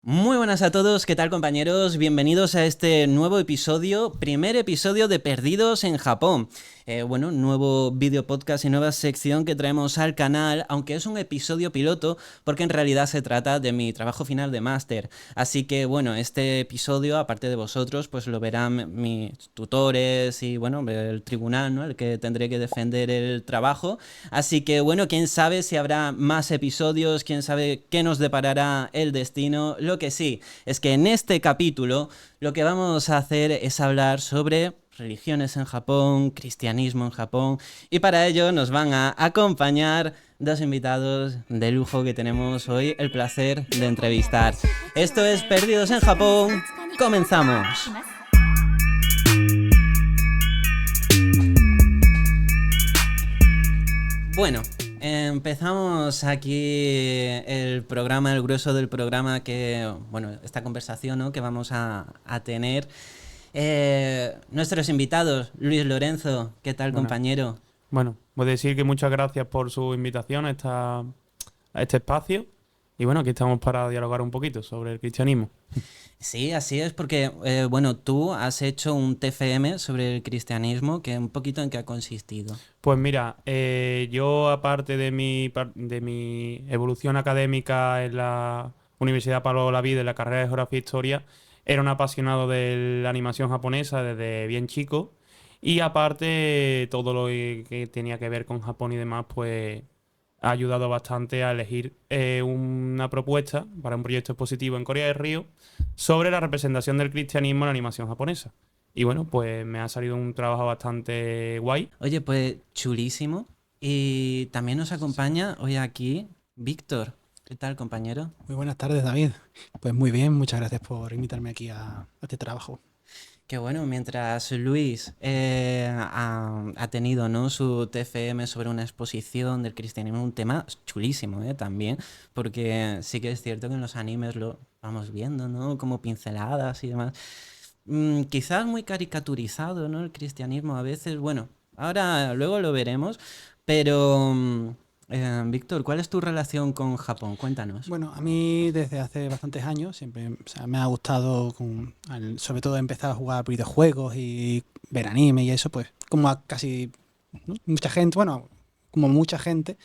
Muy buenas a todos, ¿qué tal compañeros? Bienvenidos a este nuevo episodio, primer episodio de Perdidos en Japón. Nuevo video podcast y nueva sección que traemos al canal, aunque es un episodio piloto porque en realidad se trata de mi trabajo final de máster. Así que bueno, este episodio, aparte de vosotros, pues lo verán mis tutores y bueno, el tribunal, ¿no? El que tendré que defender el trabajo. Así que bueno, quién sabe si habrá más episodios, quién sabe qué nos deparará el destino. Lo que sí es que en este capítulo lo que vamos a hacer es hablar sobre religiones en Japón, cristianismo en Japón, y para ello nos van a acompañar dos invitados de lujo que tenemos hoy el placer de entrevistar. Esto es Perdidos en Japón, comenzamos. Bueno, empezamos aquí el programa, el grueso del programa esta conversación, ¿no?, que vamos a tener. Nuestros invitados, Luis Lorenzo, ¿qué tal, Bueno, compañero? voy a decir que muchas gracias por su invitación a este espacio. Y bueno, aquí estamos para dialogar un poquito sobre el cristianismo. Sí, así es, porque, tú has hecho un TFM sobre el cristianismo, que un poquito en qué ha consistido. Pues mira, yo aparte de mi evolución académica en la Universidad Pablo Olavide, en la carrera de Geografía e Historia, era un apasionado de la animación japonesa desde bien chico. Y aparte, todo lo que tenía que ver con Japón y demás, pues ha ayudado bastante a elegir una propuesta para un proyecto expositivo en Corea del Río sobre la representación del cristianismo en la animación japonesa. Y bueno, pues me ha salido un trabajo bastante guay. Oye, pues chulísimo. Y también nos acompaña hoy aquí Víctor. ¿Qué tal, compañero? Muy buenas tardes, David. Pues muy bien, muchas gracias por invitarme aquí a este trabajo. Que bueno, mientras Luis ha tenido, ¿no?, su TFM sobre una exposición del cristianismo, un tema chulísimo, también, porque sí que es cierto que en los animes lo vamos viendo, ¿no?, como pinceladas y demás. Quizás muy caricaturizado, ¿no?, el cristianismo a veces, bueno, ahora luego lo veremos, pero Víctor, ¿cuál es tu relación con Japón? Cuéntanos. Bueno, a mí desde hace bastantes años siempre me ha gustado, sobre todo empezar a jugar videojuegos y ver anime y eso, pues como a casi, ¿no?, mucha gente, bueno, como mucha gente,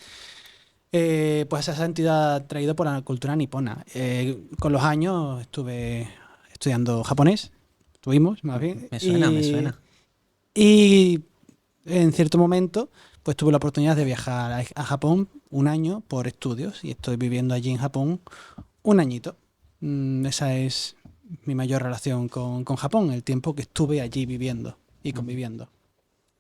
pues se ha sentido atraído por la cultura nipona. Con los años estuve estudiando japonés, estuvimos más bien, Me suena, me suena. y en cierto momento pues tuve la oportunidad de viajar a Japón un año por estudios y estoy viviendo allí en Japón un añito. Esa es mi mayor relación con Japón, el tiempo que estuve allí viviendo y conviviendo.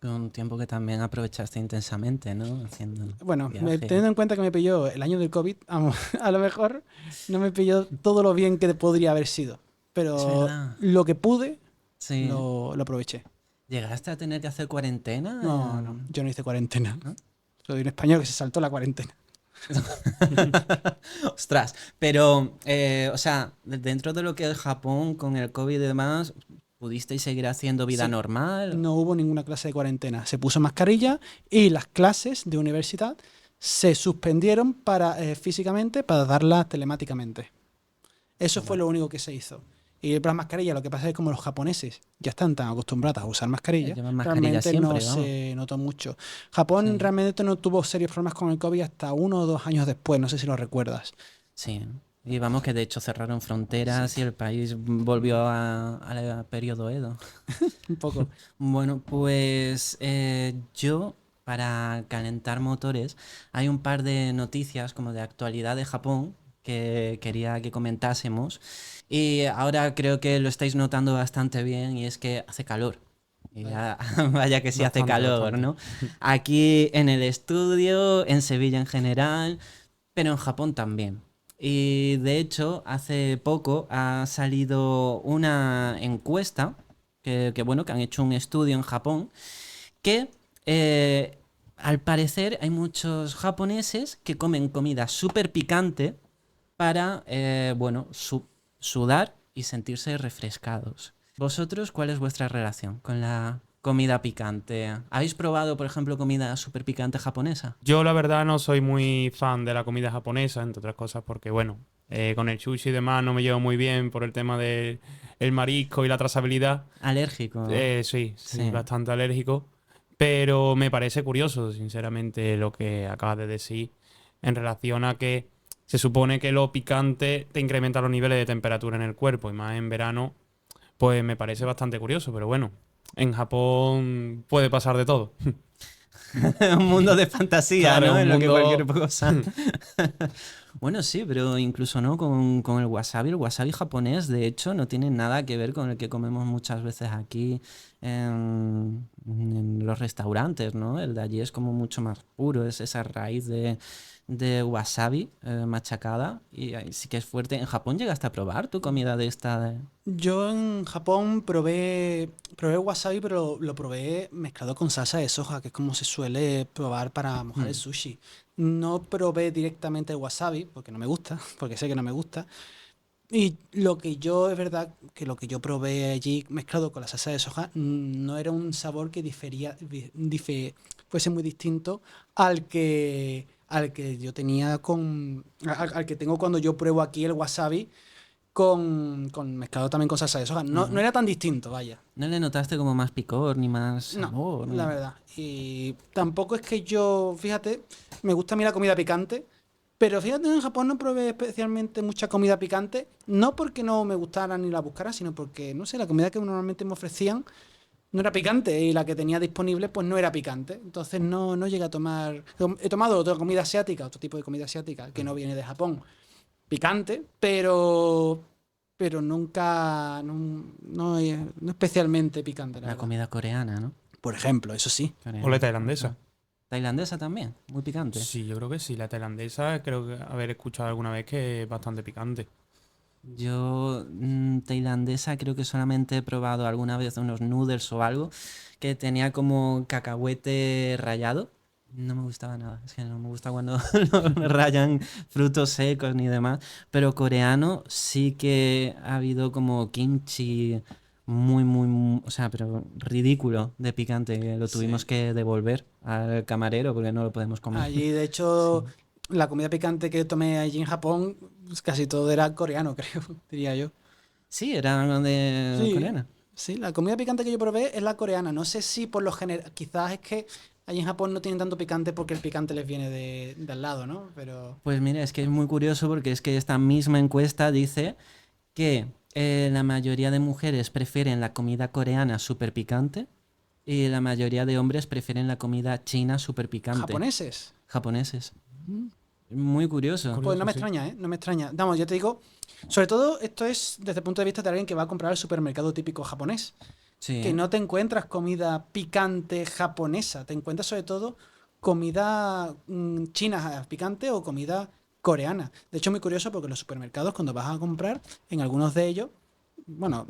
Un tiempo que también aprovechaste intensamente, ¿no?, haciendo Bueno, viajes. teniendo en cuenta que me pilló el año del COVID, vamos, a lo mejor no me pilló todo lo bien que podría haber sido, Es pero verdad. lo que pude Sí. lo aproveché. ¿Llegaste a tener que hacer cuarentena? No, yo no hice cuarentena. ¿No? Soy un español que se saltó la cuarentena. Ostras, pero, o sea, dentro de lo que es Japón con el COVID y demás, ¿pudisteis seguir haciendo vida Sí, normal? no hubo ninguna clase de cuarentena. Se puso mascarilla y las clases de universidad se suspendieron físicamente para darlas telemáticamente. Eso fue lo único que se hizo. Y las mascarillas, lo que pasa es que como los japoneses ya están tan acostumbrados a usar mascarillas, Llevan mascarilla realmente no siempre, vamos. se notó mucho. Japón Sí, realmente no tuvo serios problemas con el COVID hasta 1 o 2 años después, no sé si lo recuerdas. sí. Y vamos que de hecho cerraron Sí, fronteras y el país volvió al periodo Edo. un poco. Bueno, pues yo, para calentar motores, hay un par de noticias como de actualidad de Japón que quería que comentásemos. Y ahora creo que lo estáis notando bastante bien y es que hace calor. Y Vaya. vaya que sí hace Bastante, calor, bastante. ¿no? Aquí en el estudio, en Sevilla en general, pero en Japón también. Y de hecho, hace poco ha salido una encuesta que han hecho un estudio en Japón que al parecer hay muchos japoneses que comen comida súper picante para, sudar y sentirse refrescados. ¿Vosotros cuál es vuestra relación con la comida picante? ¿Habéis probado, por ejemplo, comida súper picante japonesa? Yo la verdad no soy muy fan de la comida japonesa, entre otras cosas, porque bueno, Con el sushi y demás no me llevo muy bien por el tema del el marisco y la trazabilidad. Alérgico. Sí, Sí. bastante alérgico. Pero me parece curioso, sinceramente, lo que acabas de decir en relación a que se supone que lo picante te incrementa los niveles de temperatura en el cuerpo y más en verano, pues me parece bastante curioso. Pero bueno, en Japón puede pasar de todo. Un mundo de fantasía, Claro, ¿no? un En lo que mundo- cualquier cosa. Bueno, sí, pero incluso no con el wasabi japonés, de hecho, no tiene nada que ver con el que comemos muchas veces aquí en los restaurantes, ¿no? El de allí es como mucho más puro, es esa raíz de wasabi machacada y ahí sí que es fuerte. ¿En Japón llegaste a probar tu comida de esta? Yo en Japón probé wasabi, pero lo probé mezclado con salsa de soja, que es como se suele probar para mojar el Mm. sushi. No probé directamente el wasabi, porque no me gusta, porque sé que no me gusta. Y lo que yo, es verdad, que lo que yo probé allí mezclado con la salsa de soja no era un sabor que fuese muy distinto al que yo tenía al que tengo cuando yo pruebo aquí el wasabi con mezclado también con salsa de soja. No Ujú. era tan distinto, vaya. ¿No le notaste como más picor ni más No, sabor? la verdad. Y tampoco es que yo, fíjate, me gusta a mí la comida picante, pero fíjate, en Japón no probé especialmente mucha comida picante, no porque no me gustara ni la buscara, sino porque, no sé, la comida que normalmente me ofrecían no era picante y la que tenía disponible pues no era picante. Entonces no llegué a tomar... He tomado otra comida asiática, otro tipo de comida asiática que no viene de Japón, picante, pero nunca, no especialmente picante, la La verdad. comida coreana, ¿no? Por ejemplo, eso sí. O la Coreana. tailandesa. Tailandesa también, muy picante. Sí, yo creo que sí. La tailandesa creo que haber escuchado alguna vez que es bastante picante. Yo tailandesa creo que solamente he probado alguna vez unos noodles o algo que tenía como cacahuete rallado. No me gustaba nada, es que no me gusta cuando me rayan frutos secos ni demás. Pero coreano sí que ha habido como kimchi o sea, pero ridículo de picante, que lo Sí. tuvimos que devolver al camarero porque no lo podemos comer. Allí, de Sí. hecho, la comida picante que tomé allí en Japón, pues, casi todo era coreano, creo, diría yo. Sí, era algo de Sí, coreana. sí, la comida picante que yo probé es la coreana. No sé si por lo general, quizás es que allí en Japón no tienen tanto picante porque el picante les viene de al lado, ¿no? Pero Pues mira, es que es muy curioso porque es que esta misma encuesta dice que la mayoría de mujeres prefieren la comida coreana súper picante y la mayoría de hombres prefieren la comida china súper picante. japoneses. Japoneses. Mm. Muy curioso. Pues no Curioso, me sí. extraña, ¿eh? No me extraña. Vamos, yo te digo, sobre todo esto es desde el punto de vista de alguien que va a comprar al supermercado típico japonés. Sí, Que ¿eh? no te encuentras comida picante japonesa, te encuentras sobre todo comida china picante o comida coreana. De hecho, es muy curioso porque en los supermercados, cuando vas a comprar, en algunos de ellos, bueno,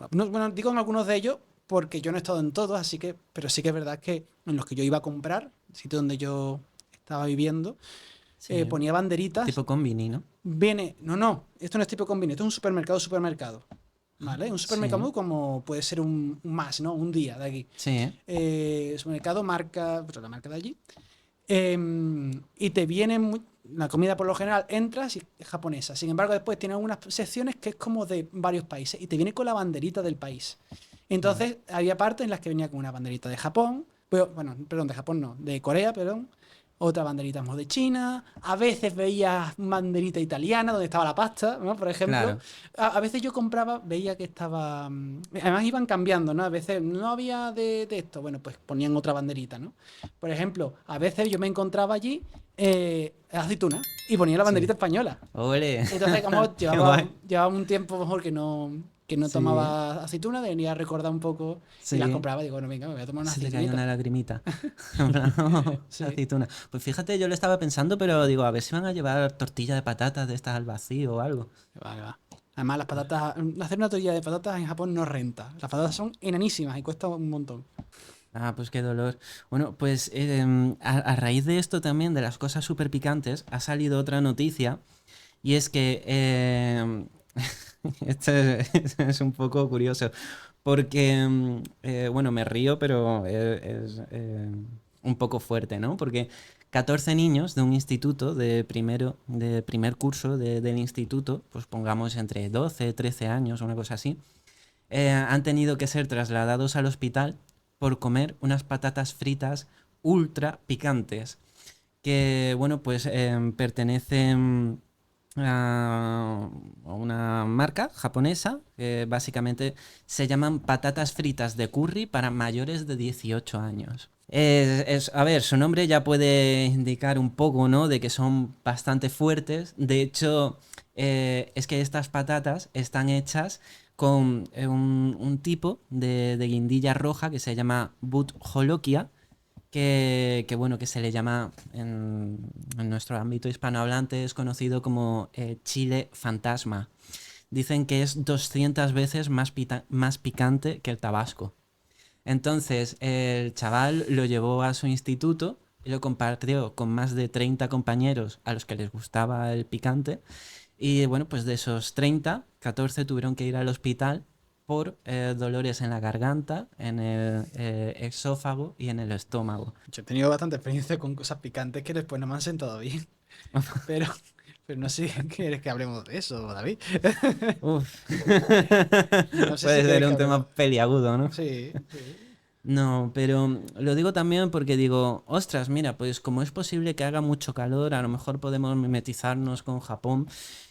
digo en algunos de ellos porque yo no he estado en todos, así que, pero sí que es verdad que en los que yo iba a comprar, el sitio donde yo estaba viviendo, Sí. ponía banderitas. Tipo combini, ¿no? No, esto no es tipo conveniente, esto es un supermercado. ¿Vale? Un Sí, supermercado como puede ser un más, ¿no? Un día de aquí. sí, ¿eh? Supermercado marca, pues la marca de allí. Y te viene la comida por lo general, entras y es japonesa. Sin embargo, después tiene algunas secciones que es como de varios países y te viene con la banderita del país. Vale. Entonces, había partes en las que venía con una banderita de Japón, bueno, perdón, de Japón no, de Corea, perdón. Otra banderita más de China. A veces veía banderita italiana donde estaba la pasta, ¿no? Por ejemplo. Claro. A veces yo compraba, veía que estaba. Además iban cambiando, ¿no? A veces no había de esto. Bueno, pues ponían otra banderita, ¿no? Por ejemplo, a veces yo me encontraba allí aceituna y ponía la Sí. banderita española. Ole. Entonces, como Qué llevaba, guay. llevaba un tiempo mejor que no Sí, tomaba aceituna, venía a recordar un poco y las sí. compraba. Digo, bueno, venga, me voy a tomar una Se te cayó una aceitunita. lagrimita. En plan, "Oh, Sí, aceituna". Pues fíjate, yo lo estaba pensando, pero digo, a ver si van a llevar tortilla de patatas de estas al vacío o algo. va, va. Además, las patatas, hacer una tortilla de patatas en Japón no renta. Las patatas son enanísimas y cuesta un montón. Ah, pues qué dolor. Bueno, pues a raíz de esto también, de las cosas súper picantes, ha salido otra noticia y es que esto es un poco curioso porque, bueno, me río, pero es un poco fuerte, ¿no? Porque 14 niños de un instituto de primer curso del instituto, pues pongamos entre 12, 13 años, una cosa así, han tenido que ser trasladados al hospital por comer unas patatas fritas ultra picantes que, bueno, pues pertenecen a una marca japonesa que básicamente se llaman patatas fritas de curry para mayores de 18 años. A ver, su nombre ya puede indicar un poco, ¿no? De que son bastante fuertes. De hecho, es que estas patatas están hechas con un tipo de guindilla roja que se llama But Jolokia, bueno, que se le llama en nuestro ámbito hispanohablante, es conocido como chile fantasma. Dicen que es 200 veces más picante que el tabasco. Entonces, el chaval lo llevó a su instituto y lo compartió con más de 30 compañeros a los que les gustaba el picante. Y bueno, pues de esos 30, 14 tuvieron que ir al hospital por dolores en la garganta, en el esófago y en el estómago. Yo he tenido bastante experiencia con cosas picantes que después no me han sentado bien. Pero, pero no sé si quieres que hablemos de eso, David. Uf. No sé si Puede quieres ser que un tema hablemos. peliagudo, ¿no? Sí, sí. No, pero lo digo también porque digo, ostras, mira, pues como es posible que haga mucho calor, a lo mejor podemos mimetizarnos con Japón.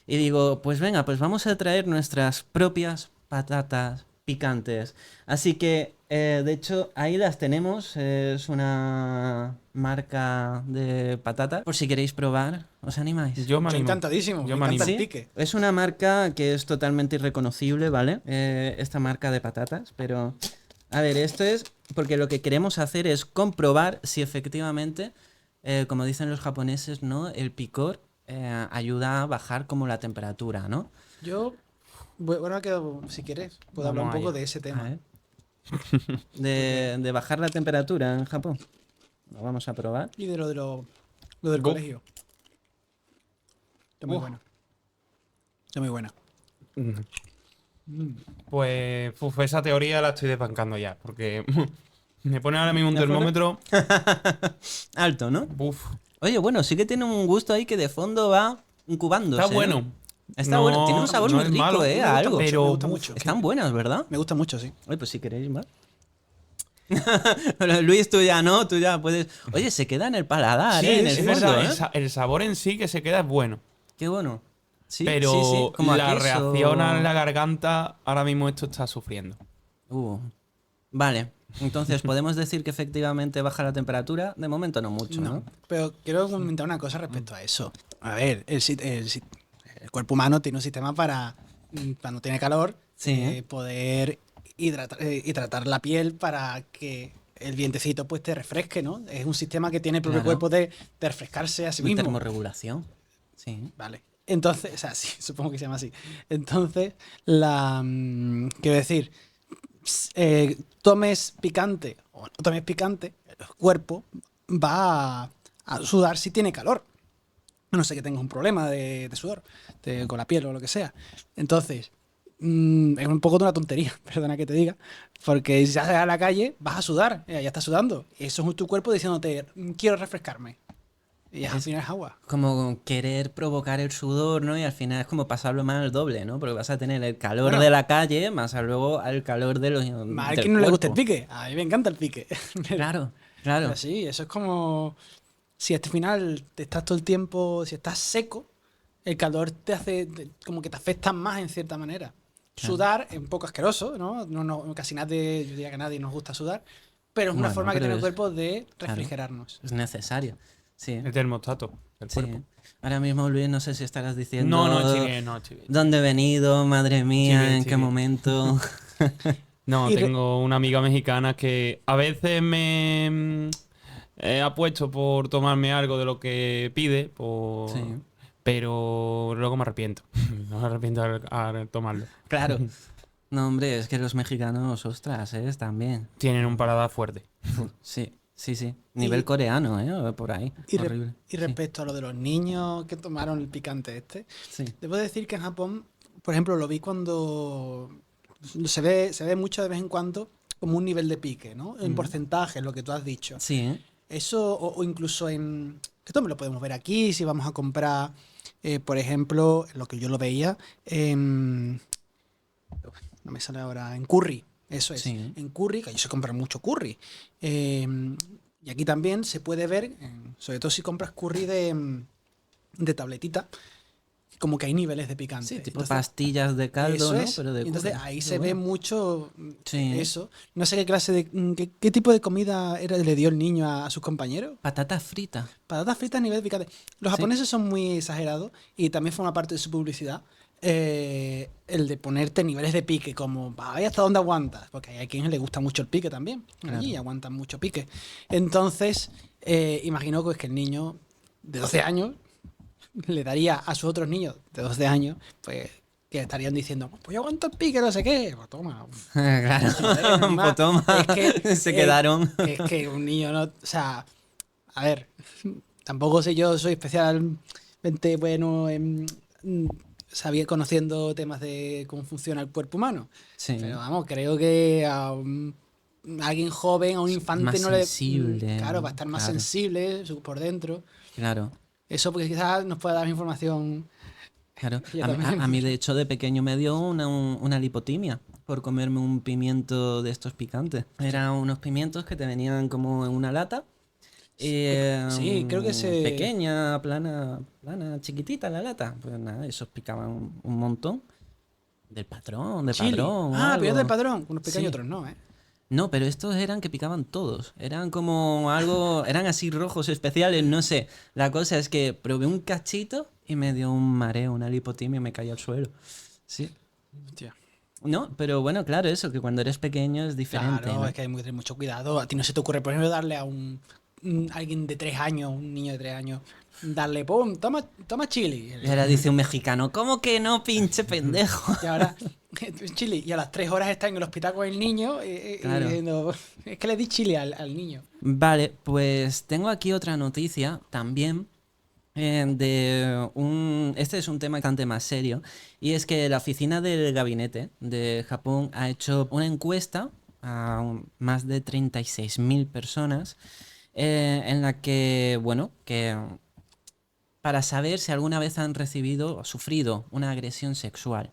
Y digo, pues venga, pues vamos a traer nuestras propias patatas picantes. Así que, de hecho, ahí las tenemos. Es una marca de patatas. Por si queréis probar, ¿os animáis? Yo me Yo animo. encantadísimo, Yo me me encanta animo. el Sí, pique. es una marca que es totalmente irreconocible, ¿vale? Esta marca de patatas, pero... A ver, esto es porque lo que queremos hacer es comprobar si efectivamente, como dicen los japoneses, ¿no? El picor ayuda a bajar como la temperatura, ¿no? Yo, bueno, si quieres, puedo hablar un Vamos poco allá. de ese A tema. ver. De bajar la temperatura en Japón. Lo vamos a probar. Y de lo del Go. colegio. Está muy Uf. bueno. Está muy buena. Pues esa teoría la estoy desbancando ya, porque me pone ahora mismo un ¿De acuerdo? termómetro. Alto, ¿no? Uf, Oye, bueno, sí que tiene un gusto ahí que de fondo va incubándose. está bueno. Está bueno. Tiene un sabor no muy es rico, malo, Me a gusta algo. mucho, pero me gusta uf, mucho. Están buenas, ¿verdad? Me gusta mucho, sí. Oye, pues si queréis más. Pero Luis, tú ya no, tú ya puedes. Oye, se queda en el paladar, Sí, en el sí, fondo, el sabor en sí que se queda es bueno. Qué bueno. Sí, Pero sí, sí. Como a la queso. reacción a la garganta, ahora mismo esto está sufriendo. Vale. Entonces, ¿podemos decir que efectivamente baja la temperatura? De momento no mucho, ¿no? No, pero quiero comentar una cosa respecto a eso. A ver, el cuerpo humano tiene un sistema para, cuando tiene calor, Sí. poder hidratar la piel para que el vientecito pues te refresque, ¿no? Es un sistema que tiene el propio Claro. cuerpo de refrescarse a sí Una mismo. termorregulación. Sí. Vale. Entonces, o sea, sí, supongo que se llama así. Entonces, quiero decir, tomes picante o no tomes picante, el cuerpo va a sudar si tiene calor. A no sé que tengas un problema de sudor con la piel o lo que sea. Entonces, es un poco de una tontería, perdona que te diga, porque si sales a la calle vas a sudar, ya estás sudando. Eso es tu cuerpo diciéndote, quiero refrescarme. Y al final es agua. Como querer provocar el sudor, ¿no? Y al final es como pasarlo más al doble, ¿no? Porque vas a tener el calor Bueno. de la calle más luego al calor de los. A del alguien no le gusta el cuerpo. pique. A mí me encanta el pique. Claro, claro. Pero sí, eso es como si al final te estás todo el tiempo, si estás seco, el calor te hace como que te afecta más en cierta manera. Claro. Sudar es un poco asqueroso, ¿no? Casi nadie, yo diría que a nadie nos gusta sudar, pero es una Bueno, forma que pero tiene el es- cuerpo de claro. refrigerarnos. Es necesario. Sí. El termostato, el Sí. cuerpo. Ahora mismo, Luis, no sé si estarás diciendo. No, estoy bien, no, estoy bien. ¿Dónde he venido? Madre mía, bien, ¿en estoy qué bien. momento? No, Y re- tengo una amiga mexicana que a veces me ha puesto por tomarme algo de lo que pide, Sí. pero luego me arrepiento. No me arrepiento al tomarlo. Claro. No, hombre, es que los mexicanos, ostras, están bien. Tienen un paladar fuerte. Sí, sí, sí. Nivel coreano, Por ahí. Y, re- Horrible. y respecto a lo de los niños que tomaron el picante este, Sí. debo decir que en Japón, por ejemplo, lo vi cuando se ve mucho de vez en cuando como un nivel de pique, ¿no? En porcentaje, lo que tú has dicho. Sí, Eso, o incluso en... Esto me lo podemos ver aquí, si vamos a comprar, por ejemplo, lo que yo lo veía, no me sale ahora, en curry, eso es, Sí. en curry, que yo se compra mucho curry. Y aquí también se puede ver, sobre todo si compras curry de tabletita, como que hay niveles de picante. Sí, tipo Entonces, pastillas de caldo, eso ¿no? es. Pero de Y entonces curry. ahí Qué se ve bueno. mucho Sí. eso. No sé qué clase de... ¿Qué tipo de comida le dio el niño a sus compañeros? Patatas fritas. Patatas fritas a nivel picante. Los Sí. japoneses son muy exagerados y también forma parte de su publicidad. El de ponerte niveles de pique, como vaya hasta dónde aguantas, porque hay a quien le gusta mucho el pique también. Claro. Allí aguantan mucho pique. Entonces, imagino pues, que el niño de 12 años le daría a sus otros niños de 12 años, pues que estarían diciendo, pues yo aguanto el pique, no sé qué. Pues toma. Claro. Joder, normal. Pues toma. Es que, Se quedaron. es que un niño no. O sea, a ver, tampoco sé yo, soy especialmente bueno en conociendo temas de cómo funciona el cuerpo humano. Sí. Pero vamos, creo que a alguien joven, a un infante Más no le. sensible, Claro, va a estar más claro. sensible por dentro. Claro. Eso porque quizás nos pueda dar información. Claro, Yo a mí, también. a mí, de hecho de pequeño me dio una lipotimia por comerme un pimiento de estos picantes. Eran unos pimientos que te venían como en una lata, Sí, creo que se. pequeña, plana, chiquitita la lata. Pues nada, esos picaban un montón. Del patrón, de Chili. padrón o Ah, pero es del algo. padrón. Unos pequeños, Sí. otros no, ¿eh? No, pero estos eran que picaban todos. Eran como algo, eran así rojos especiales, no sé. La cosa es que probé un cachito y me dio un mareo, una lipotimia y me caí al suelo. Sí. Hostia. No, pero bueno, claro, eso, que cuando eres pequeño es diferente, Claro, ¿no? es que hay que tener mucho cuidado. A ti no se te ocurre, por ejemplo, darle a alguien de 3 años, un niño de 3 años, darle, pum, toma chili. Y ahora dice un mexicano, ¿cómo que no, pinche pendejo? Y ahora, chili. Y a las 3 horas está en el hospital con el niño Claro. diciendo, es que le di chili al niño. Vale, pues tengo aquí otra noticia también. Este es un tema bastante más serio, y es que la oficina del gabinete de Japón ha hecho una encuesta a más de 36.000 personas, en la que, bueno, que para saber si alguna vez han recibido o sufrido una agresión sexual.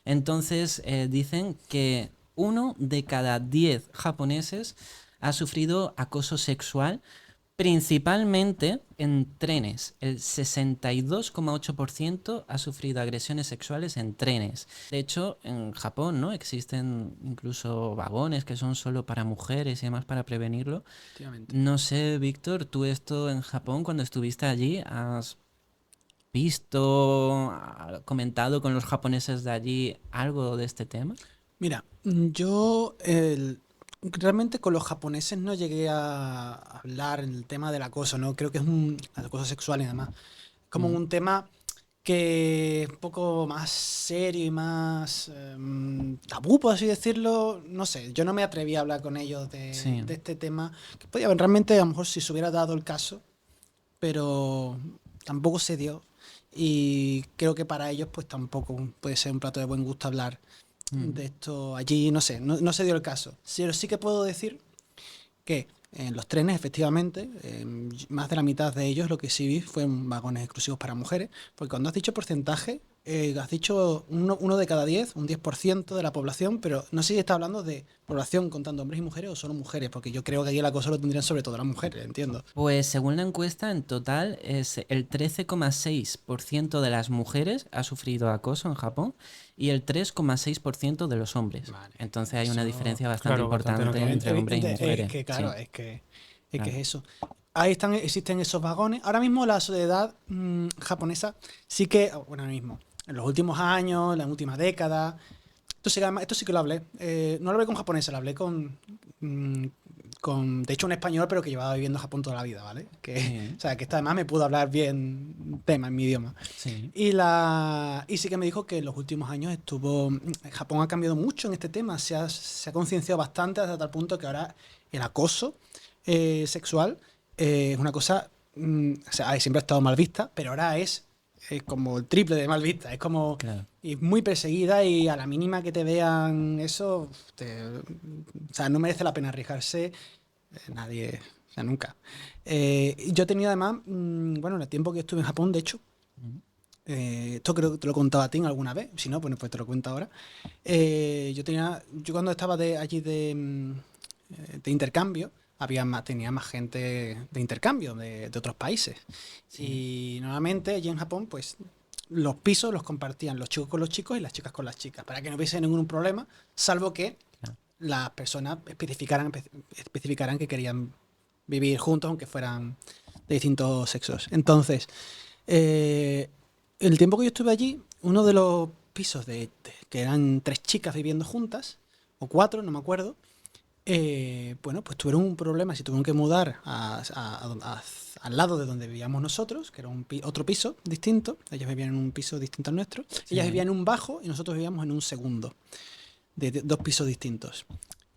Entonces dicen que 1 de cada 10 japoneses ha sufrido acoso sexual, principalmente en trenes. El 62,8% ha sufrido agresiones sexuales en trenes. De hecho, en Japón, ¿no? Existen incluso vagones que son solo para mujeres y demás para prevenirlo. Efectivamente. No sé, Víctor, tú esto en Japón, cuando estuviste allí, ¿has visto, comentado con los japoneses de allí algo de este tema? Mira, yo realmente con los japoneses no llegué a hablar en el tema del acoso, ¿no? Creo que es un acoso sexual y demás. Como Mm. un tema que es un poco más serio y más tabú, por así decirlo. No sé, yo no me atreví a hablar con ellos Sí. de este tema. Que podía haber realmente, a lo mejor si se hubiera dado el caso, pero tampoco se dio. Y creo que para ellos pues tampoco puede ser un plato de buen gusto hablar de esto allí, no sé, no se dio el caso. Pero sí que puedo decir que en los trenes, efectivamente, más de la mitad de ellos lo que sí vi fue vagones exclusivos para mujeres, porque cuando has dicho porcentaje, has dicho uno de cada 10, un 10% de la población, pero no sé si está hablando de población contando hombres y mujeres o solo mujeres, porque yo creo que aquí el acoso lo tendrían sobre todo las mujeres, entiendo. Pues según la encuesta, en total es el 13,6% de las mujeres ha sufrido acoso en Japón y el 3,6% de los hombres. Vale. Entonces hay una Eso- diferencia bastante Claro, bastante importante notable. entre hombres y Evidente, mujeres. es que claro, Sí, es que claro. es eso. Ahí existen esos vagones. Ahora mismo la sociedad japonesa sí que, bueno, ahora mismo, en los últimos años, en las últimas décadas, esto sí que lo hablé. No lo hablé con japonesa, lo hablé de hecho, un español, pero que llevaba viviendo en Japón toda la vida, ¿vale? Sí. O sea, que esta además me pudo hablar bien tema en mi idioma. Sí. Y sí que me dijo que en los últimos años Japón ha cambiado mucho en este tema, se ha concienciado bastante hasta tal punto que ahora el acoso sexual es una cosa, o sea, siempre ha estado mal vista, pero ahora es como el triple de mal vista, es como Claro. y muy perseguida y a la mínima que te vean eso, o sea, no merece la pena arriesgarse nadie. O sea, nunca. Yo he tenido además, bueno, en el tiempo que estuve en Japón, de hecho, esto creo que te lo he contado a ti alguna vez, si no, pues te lo cuento ahora. Yo cuando estaba allí de intercambio, tenía más gente de intercambio de otros países. Sí. Y normalmente allí en Japón, pues los pisos los compartían los chicos con los chicos y las chicas con las chicas, para que no hubiese ningún problema, salvo que las personas especificaran que querían vivir juntos, aunque fueran de distintos sexos. Entonces, el tiempo que yo estuve allí, uno de los pisos que eran 3 chicas viviendo juntas, o 4, no me acuerdo, bueno, pues tuvieron un problema, se tuvieron que mudar al lado de donde vivíamos nosotros, que era otro piso distinto. Ellos vivían en un piso distinto al nuestro. Sí. Ellas vivían en un bajo y nosotros vivíamos en un segundo, de 2 pisos distintos.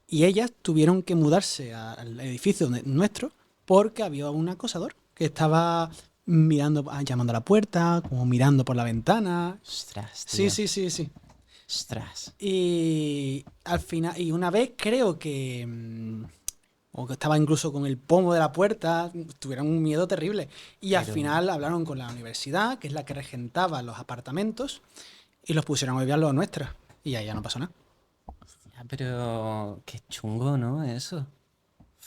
Y ellas tuvieron que mudarse al edificio nuestro porque había un acosador que estaba llamando a la puerta, como mirando por la ventana. Ostras, tío. Sí. Ostras. Y al final, y una vez creo que o que estaba incluso con el pomo de la puerta, tuvieron un miedo terrible. Y al final hablaron con la universidad, que es la que regentaba los apartamentos, y los pusieron a vivir a los nuestros. Y ahí ya no pasó nada. Pero qué chungo, ¿no? Eso.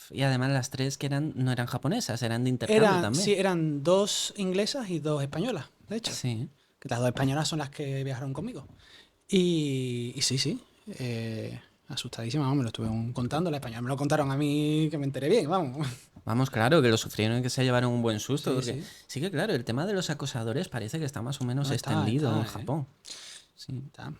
Y además las 3 que no eran japonesas, eran de intercambio también. Sí, eran 2 inglesas y 2 españolas, de hecho. Sí. Que las 2 españolas son las que viajaron conmigo. Y sí. Asustadísima, vamos, me lo estuve contando. La española me lo contaron a mí, que me enteré bien, vamos. Vamos, claro, que lo sufrieron y que se llevaron un buen susto. Sí, porque sí que, claro, el tema de los acosadores parece que está más o menos extendido en Japón. Sí. Está.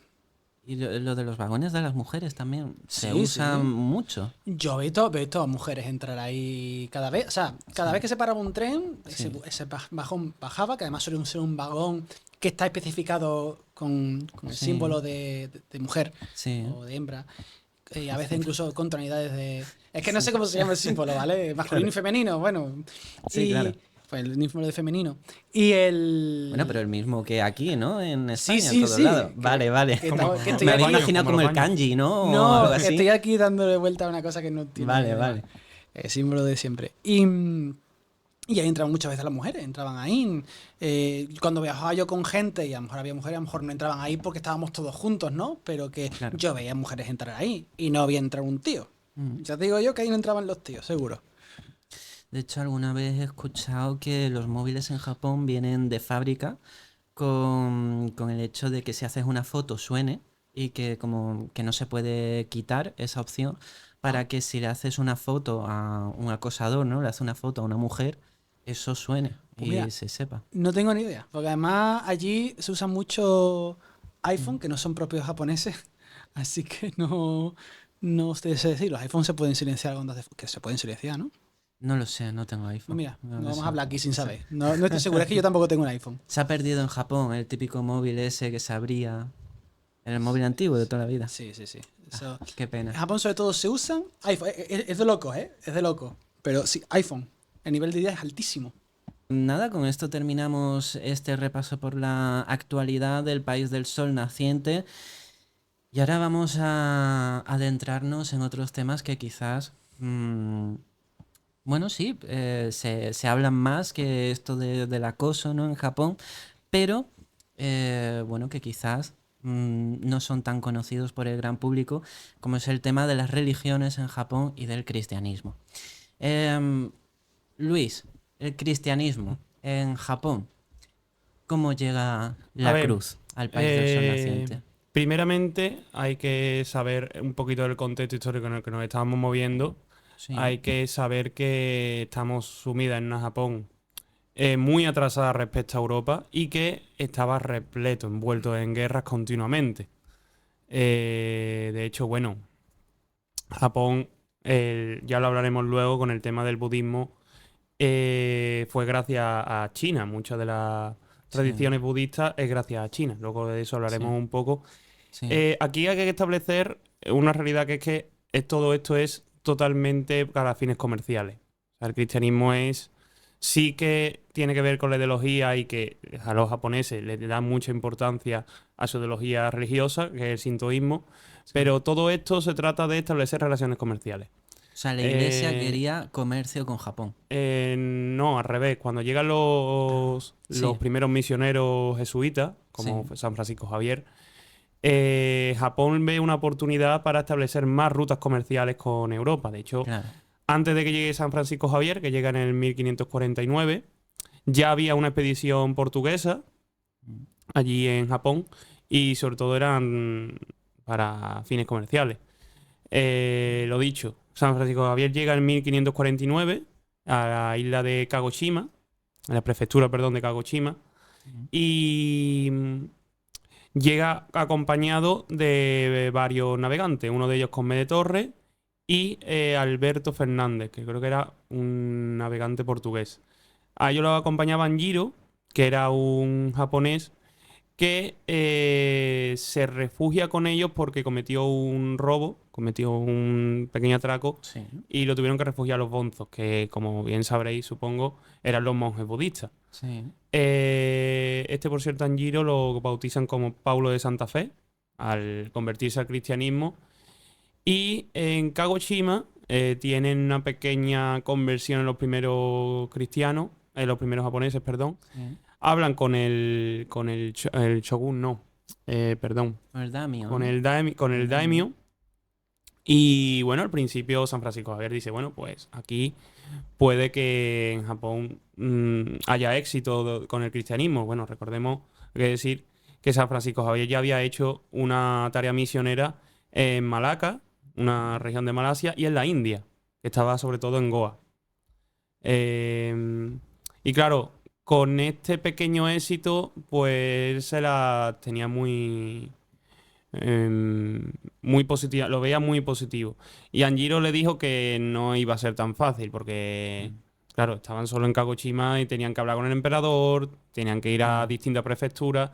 Y lo de los vagones de las mujeres también se usan mucho. Yo he visto a mujeres entrar ahí cada vez. O sea, cada vez que se paraba un tren, ese vagón bajaba, que además suele ser un vagón que está especificado con el símbolo de mujer o de hembra. Y a veces incluso con tonalidades de... Es que no sé cómo se llama el símbolo, ¿vale? Masculino y femenino, bueno. Sí, claro. Pues el símbolo de femenino. Bueno, pero el mismo que aquí, ¿no? En España, en todos lados. Vale. Que me había imaginado como el kanji, ¿no? No, algo así. Estoy aquí dándole vuelta a una cosa que no tiene. Vale. El símbolo de siempre. Y ahí entraban muchas veces las mujeres, entraban ahí. Cuando viajaba yo con gente, y a lo mejor había mujeres, a lo mejor no entraban ahí porque estábamos todos juntos, ¿no? Pero que yo veía mujeres entrar ahí y no había entrado un tío. Ya te digo yo que ahí no entraban los tíos, seguro. De hecho, alguna vez he escuchado que los móviles en Japón vienen de fábrica con el hecho de que si haces una foto suene y que como que no se puede quitar esa opción para que si le haces una foto a un acosador, ¿no? Le haces una foto a una mujer, eso suene y se sepa. No tengo ni idea, porque además allí se usa mucho iPhone, que no son propios japoneses, así que no sé decir. Los iPhones se pueden silenciar que se pueden silenciar, ¿no? No lo sé, no tengo iPhone. Mira, no vamos a hablar aquí sin saber. No estoy seguro, es que yo tampoco tengo un iPhone. Se ha perdido en Japón el típico móvil ese que se abría, el móvil antiguo de toda la vida. Sí. Qué pena. En Japón sobre todo se usan iPhone. Es de loco, ¿eh? Es de loco. Pero sí, iPhone. El nivel de idea es altísimo. Nada, con esto terminamos este repaso por la actualidad del país del sol naciente. Y ahora vamos a adentrarnos en otros temas que quizás... Bueno, sí, se hablan más que esto del acoso, ¿no? En Japón, pero bueno, que quizás no son tan conocidos por el gran público, como es el tema de las religiones en Japón y del cristianismo. Luis, el cristianismo en Japón, ¿cómo llega la cruz al país del sol naciente? Primeramente, hay que saber un poquito del contexto histórico en el que nos estábamos moviendo. Sí. Hay que saber que estamos sumidas en una Japón muy atrasada respecto a Europa y que estaba repleto, envuelto en guerras continuamente. De hecho, bueno, Japón, ya lo hablaremos luego con el tema del budismo, fue gracias a China. Muchas de las tradiciones budistas es gracias a China. Luego de eso hablaremos un poco. Sí. Aquí hay que establecer una realidad que es que todo esto es totalmente para fines comerciales. O sea, el cristianismo sí que tiene que ver con la ideología y que a los japoneses les dan mucha importancia a su ideología religiosa, que es el sintoísmo, pero todo esto se trata de establecer relaciones comerciales. sea, la iglesia quería comercio con Japón. No, al revés. Cuando llegan los primeros misioneros jesuitas, como fue San Francisco Javier, Japón ve una oportunidad para establecer más rutas comerciales con Europa. De hecho, antes de que llegue San Francisco Javier, que llega en el 1549, ya había una expedición portuguesa allí en Japón y sobre todo eran para fines comerciales. Lo dicho, San Francisco Javier llega en 1549 a la isla de Kagoshima, a la prefectura, perdón, de Kagoshima, y llega acompañado de varios navegantes, uno de ellos Cosme de Torres y Alberto Fernández, que creo que era un navegante portugués. A ellos lo acompañaban Jiro, que era un japonés que se refugia con ellos porque cometió un robo, cometió un pequeño atraco y lo tuvieron que refugiar los bonzos, que como bien sabréis, supongo, eran los monjes budistas. Por cierto, Anjiro lo bautizan como Paulo de Santa Fe al convertirse al cristianismo. Y en Kagoshima tienen una pequeña conversión en los primeros cristianos, los primeros japoneses, perdón. Hablan con el shogun, no, perdón. Con el daimyo. Con el daimyo. Y bueno, al principio San Francisco Javier dice, bueno, pues aquí puede que en Japón haya éxito con el cristianismo. Bueno, recordemos que San Francisco Javier ya había hecho una tarea misionera en Malaca, una región de Malasia, y en la India, que estaba sobre todo en Goa. Y claro, con este pequeño éxito, pues se la tenía muy positiva, lo veía muy positivo. Y Anjiro le dijo que no iba a ser tan fácil, porque, claro, estaban solo en Kagoshima y tenían que hablar con el emperador, tenían que ir a distintas prefecturas.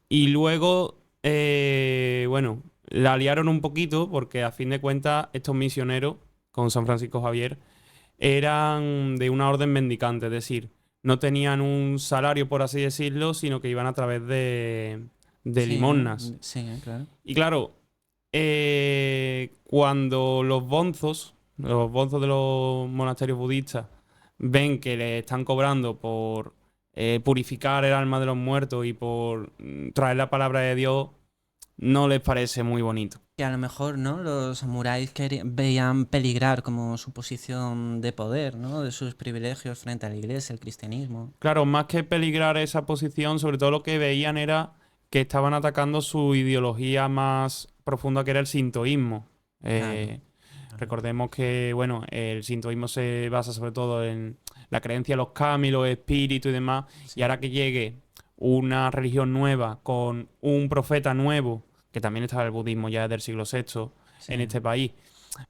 Y luego, bueno, la liaron un poquito, porque a fin de cuentas, estos misioneros con San Francisco Javier eran de una orden mendicante, es decir, no tenían un salario, por así decirlo, sino que iban a través de limosnas. Claro. Y claro, cuando los bonzos de los monasterios budistas ven que le están cobrando por purificar el alma de los muertos y por traer la palabra de Dios, no les parece muy bonito. Que a lo mejor, ¿no? Los samuráis veían peligrar como su posición de poder, ¿no? De sus privilegios frente a la iglesia, el cristianismo. Claro, más que peligrar esa posición, sobre todo lo que veían era que estaban atacando su ideología más profunda, que era el sintoísmo. Recordemos que, bueno, el sintoísmo se basa sobre todo en la creencia en los kami, los espíritus y demás. Y ahora que llegue una religión nueva con un profeta nuevo, que también estaba el budismo ya del siglo VI en este país,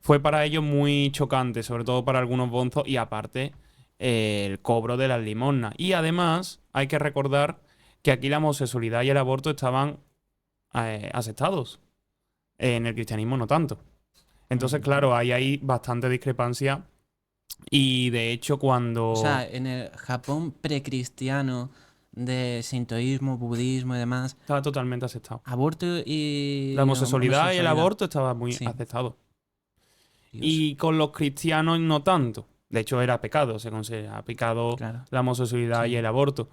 fue para ellos muy chocante, sobre todo para algunos bonzos, y aparte el cobro de las limosnas. Y además hay que recordar que aquí la homosexualidad y el aborto estaban aceptados. En el cristianismo no tanto. Entonces, claro, ahí hay bastante discrepancia. Y de hecho, cuando... O sea, en el Japón precristiano de sintoísmo, budismo y demás... Estaba totalmente aceptado. Aborto y... La homosexualidad y el aborto estaba muy aceptado. Dios. Y con los cristianos no tanto. De hecho, era pecado. Se considera pecado la homosexualidad y el aborto.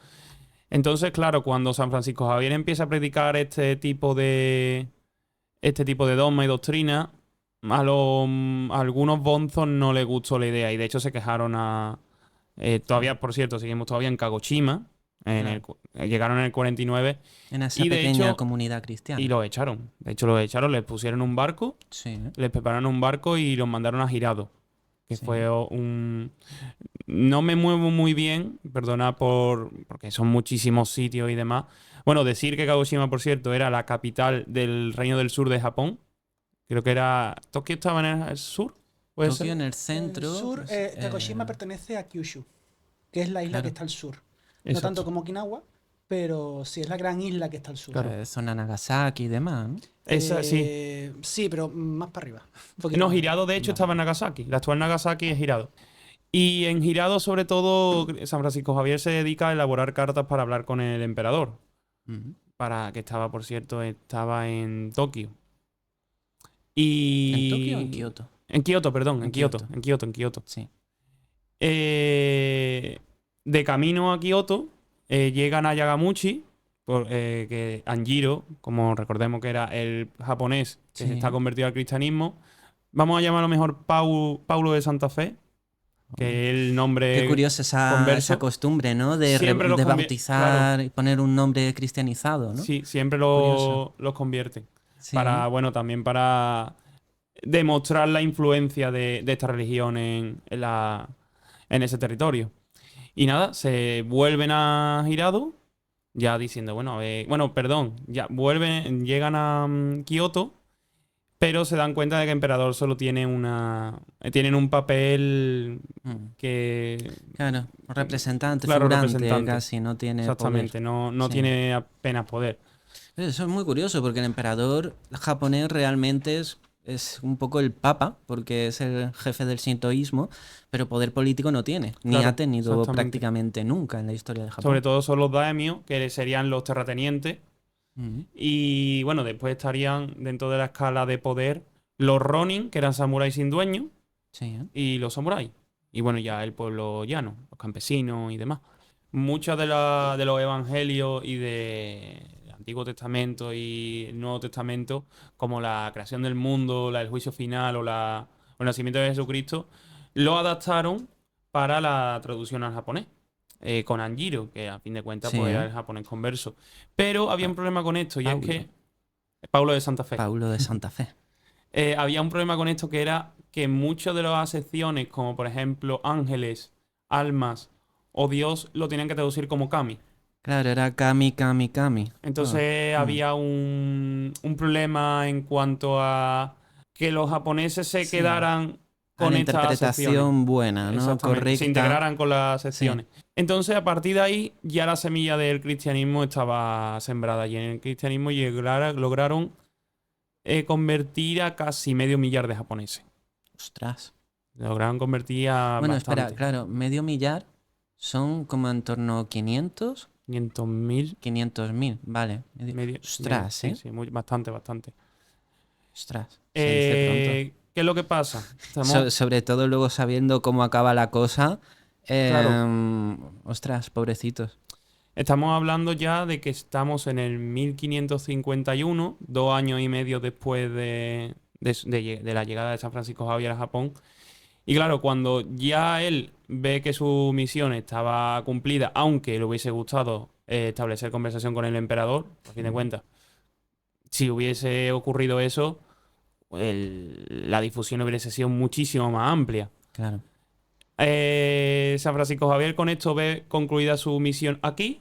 Entonces, claro, cuando San Francisco Javier empieza a predicar este tipo de dogma y doctrina, a algunos bonzos no les gustó la idea y de hecho se quejaron todavía, por cierto, seguimos todavía en Kagoshima, llegaron en el 49. En esa pequeña comunidad cristiana. Y los echaron. De hecho, los echaron, les pusieron un barco, les prepararon un barco y los mandaron a Hirado. Que fue no me muevo muy bien, perdona porque son muchísimos sitios y demás. Bueno, decir que Kagoshima, por cierto, era la capital del Reino del Sur de Japón. Creo que era... ¿Tokio estaba en el sur? Tokio en el centro. El sur, Kagoshima pertenece a Kyushu, que es la isla que está al sur. Exacto. No tanto como Okinawa, pero sí es la gran isla que está al sur. Claro, zona Nagasaki y demás, ¿no? Sí, pero más para arriba. No, Hirado de hecho estaba en Nagasaki. La actual Nagasaki es Hirado. Y en Hirado, sobre todo, San Francisco Javier se dedica a elaborar cartas para hablar con el emperador. Que estaba en Tokio. ¿En Tokio o en Kioto? En Kioto, perdón, En en Kioto. Sí. De camino a Kioto, llegan a Yagamuchi, que Anjiro, como recordemos que era el japonés que Sí. se está convertido al cristianismo, vamos a llamarlo mejor Paulo de Santa Fe, que es el nombre Qué curiosa converso. esa costumbre, ¿no? De, Siempre los de claro. bautizar y poner un nombre cristianizado, ¿no? Sí, siempre Curioso. los convierten. Sí. También para demostrar la influencia de esta religión en ese territorio. Y nada, se vuelven a Hirado, ya diciendo, llegan a Kioto, pero se dan cuenta de que el emperador solo tienen un papel que... Claro, representante, Claro, figurante, representante. casi no tiene Exactamente, poder. no Sí. tiene apenas poder. Eso es muy curioso porque el emperador japonés realmente es un poco el papa, porque es el jefe del sintoísmo, pero poder político no tiene, ni Claro, ha tenido exactamente. prácticamente nunca en la historia de Japón. Sobre todo son los daimios, que serían los terratenientes. Y bueno, después estarían dentro de la escala de poder los ronin, que eran samuráis sin dueño, Sí, y los samuráis. Y bueno, ya el pueblo llano, los campesinos y demás. Muchos de los evangelios y del Antiguo Testamento y el Nuevo Testamento, como la creación del mundo, el juicio final o el nacimiento de Jesucristo, lo adaptaron para la traducción al japonés. Con Anjiro, que a fin de cuentas Sí, pues, era el japonés converso. Pero había un problema con esto, y es Paulo. que... Paulo de Santa Fe. Paulo de Santa Fe. Había un problema con esto, que era que muchas de las acepciones, como por ejemplo ángeles, almas o Dios, lo tenían que traducir como kami. Claro, era Kami, Kami, Kami. Entonces había un problema en cuanto a que los japoneses se Sí. quedaran A con la estas interpretación acepciones. buena, ¿no? Exactamente, Correcta. se integraran con las secciones. Entonces, a partir de ahí, ya la semilla del cristianismo estaba sembrada. Y en el cristianismo lograron convertir a casi 500.000 de japoneses. Ostras. Lograron convertir a Bueno, bastante. espera, claro, 500.000 son como en torno a 500, 500.000. 500.000, vale. Ostras, Sí, sí, bastante. Ostras, se dice pronto. ¿Qué es lo que pasa? Sobre todo luego sabiendo cómo acaba la cosa. Claro. Ostras, pobrecitos. Estamos hablando ya de que estamos en el 1551, 2 años y medio después de la llegada de San Francisco Javier a Japón. Y claro, cuando ya él ve que su misión estaba cumplida, aunque le hubiese gustado establecer conversación con el emperador, a fin de cuentas, si hubiese ocurrido eso, la difusión hubiese sido muchísimo más amplia. Claro. San Francisco Javier con esto ve concluida su misión aquí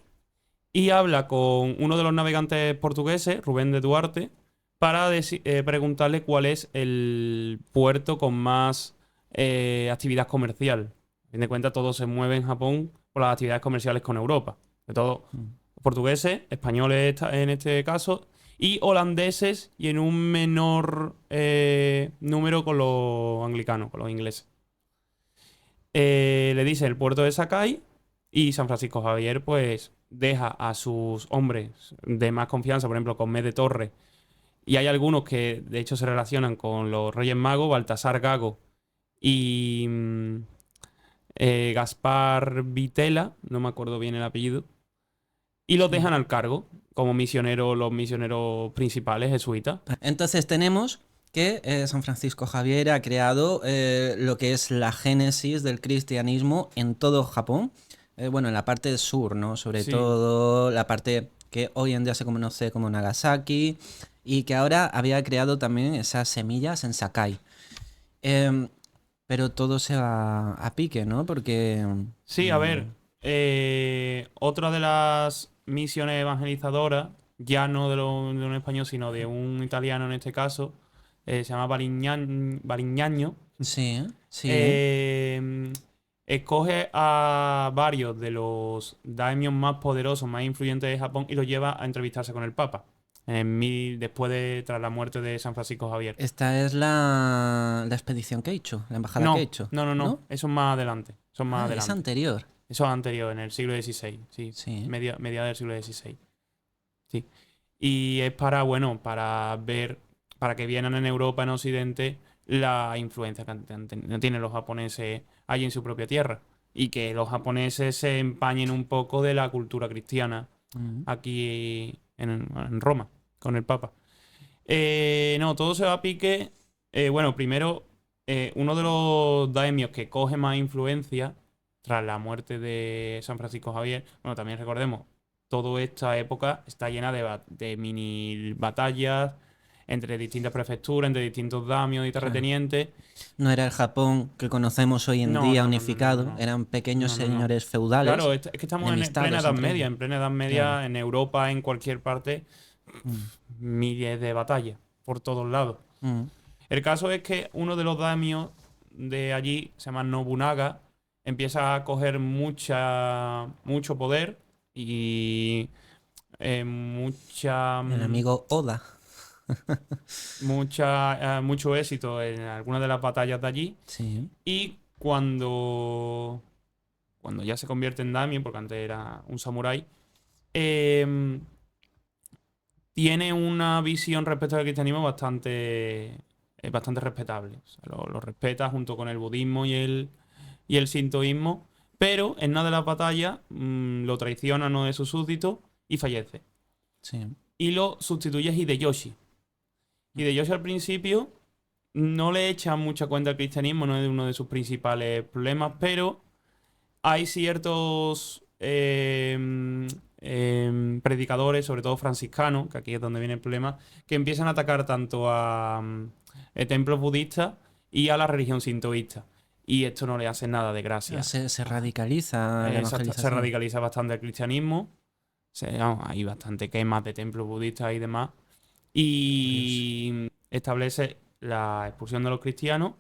y habla con uno de los navegantes portugueses, Rubén de Duarte, para preguntarle cuál es el puerto con más actividad comercial. A fin de cuentas, todo se mueve en Japón por las actividades comerciales con Europa. De todo, portugueses, españoles en este caso, y holandeses, y en un menor número con los anglicanos, con los ingleses. Le dice el puerto de Sakai, y San Francisco Javier pues deja a sus hombres de más confianza, por ejemplo con Mé de Torre, y hay algunos que de hecho se relacionan con los Reyes Magos, Baltasar Gago y Gaspar Vitela, no me acuerdo bien el apellido, y los dejan al cargo como misioneros, los misioneros principales jesuitas. Entonces tenemos que San Francisco Javier ha creado lo que es la génesis del cristianismo en todo Japón. Bueno, en la parte sur, ¿no? Sobre todo la parte que hoy en día se conoce como Nagasaki y que ahora había creado también esas semillas en Sakai. Pero todo se va a pique, ¿no? Porque... Sí, a ver, otra de las misiones evangelizadoras, ya no de un español, sino de un italiano en este caso, se llama Barignano. Sí, sí. Escoge a varios de los daimios más poderosos, más influyentes de Japón y los lleva a entrevistarse con el Papa. Tras la muerte de San Francisco Javier. Esta es la expedición que he hecho, la embajada que he hecho. No. Eso es más adelante. Es anterior. Eso es anterior, en el siglo XVI. Sí. Media del siglo XVI. Sí. Y es para ver, para que vienen en Europa, en Occidente, la influencia que tienen los japoneses allí en su propia tierra. Y que los japoneses se empañen un poco de la cultura cristiana aquí en Roma, con el Papa. No, todo se va a pique. Bueno, primero, uno de los daimios que coge más influencia tras la muerte de San Francisco Javier, bueno, también recordemos, toda esta época está llena de mini batallas entre distintas prefecturas, entre distintos daimios y terratenientes. No era el Japón que conocemos hoy en día unificado, no. eran pequeños No. señores feudales. Claro, es que estamos en plena Edad Media. En plena Edad Media, claro. En Europa, en cualquier parte, miles de batallas por todos lados. El caso es que uno de los daimios de allí, se llama Nobunaga, empieza a coger mucho poder y El amigo Oda. mucho éxito en algunas de las batallas de allí. Sí. Y cuando ya se convierte en daimyo, porque antes era un samurái, tiene una visión respecto al cristianismo bastante respetable. O sea, lo respeta junto con el budismo y el sintoísmo, pero en una de las batallas lo traiciona uno de sus súbditos y fallece. Sí. Y lo sustituye Hideyoshi. Hideyoshi al principio no le echa mucha cuenta al cristianismo, no es uno de sus principales problemas, pero hay ciertos predicadores, sobre todo franciscanos, que aquí es donde viene el problema, que empiezan a atacar tanto a templos budistas y a la religión sintoísta. Y esto no le hace nada de gracia. Se radicaliza. Se radicaliza bastante el cristianismo. Hay bastante quemas de templos budistas y demás. Y establece la expulsión de los cristianos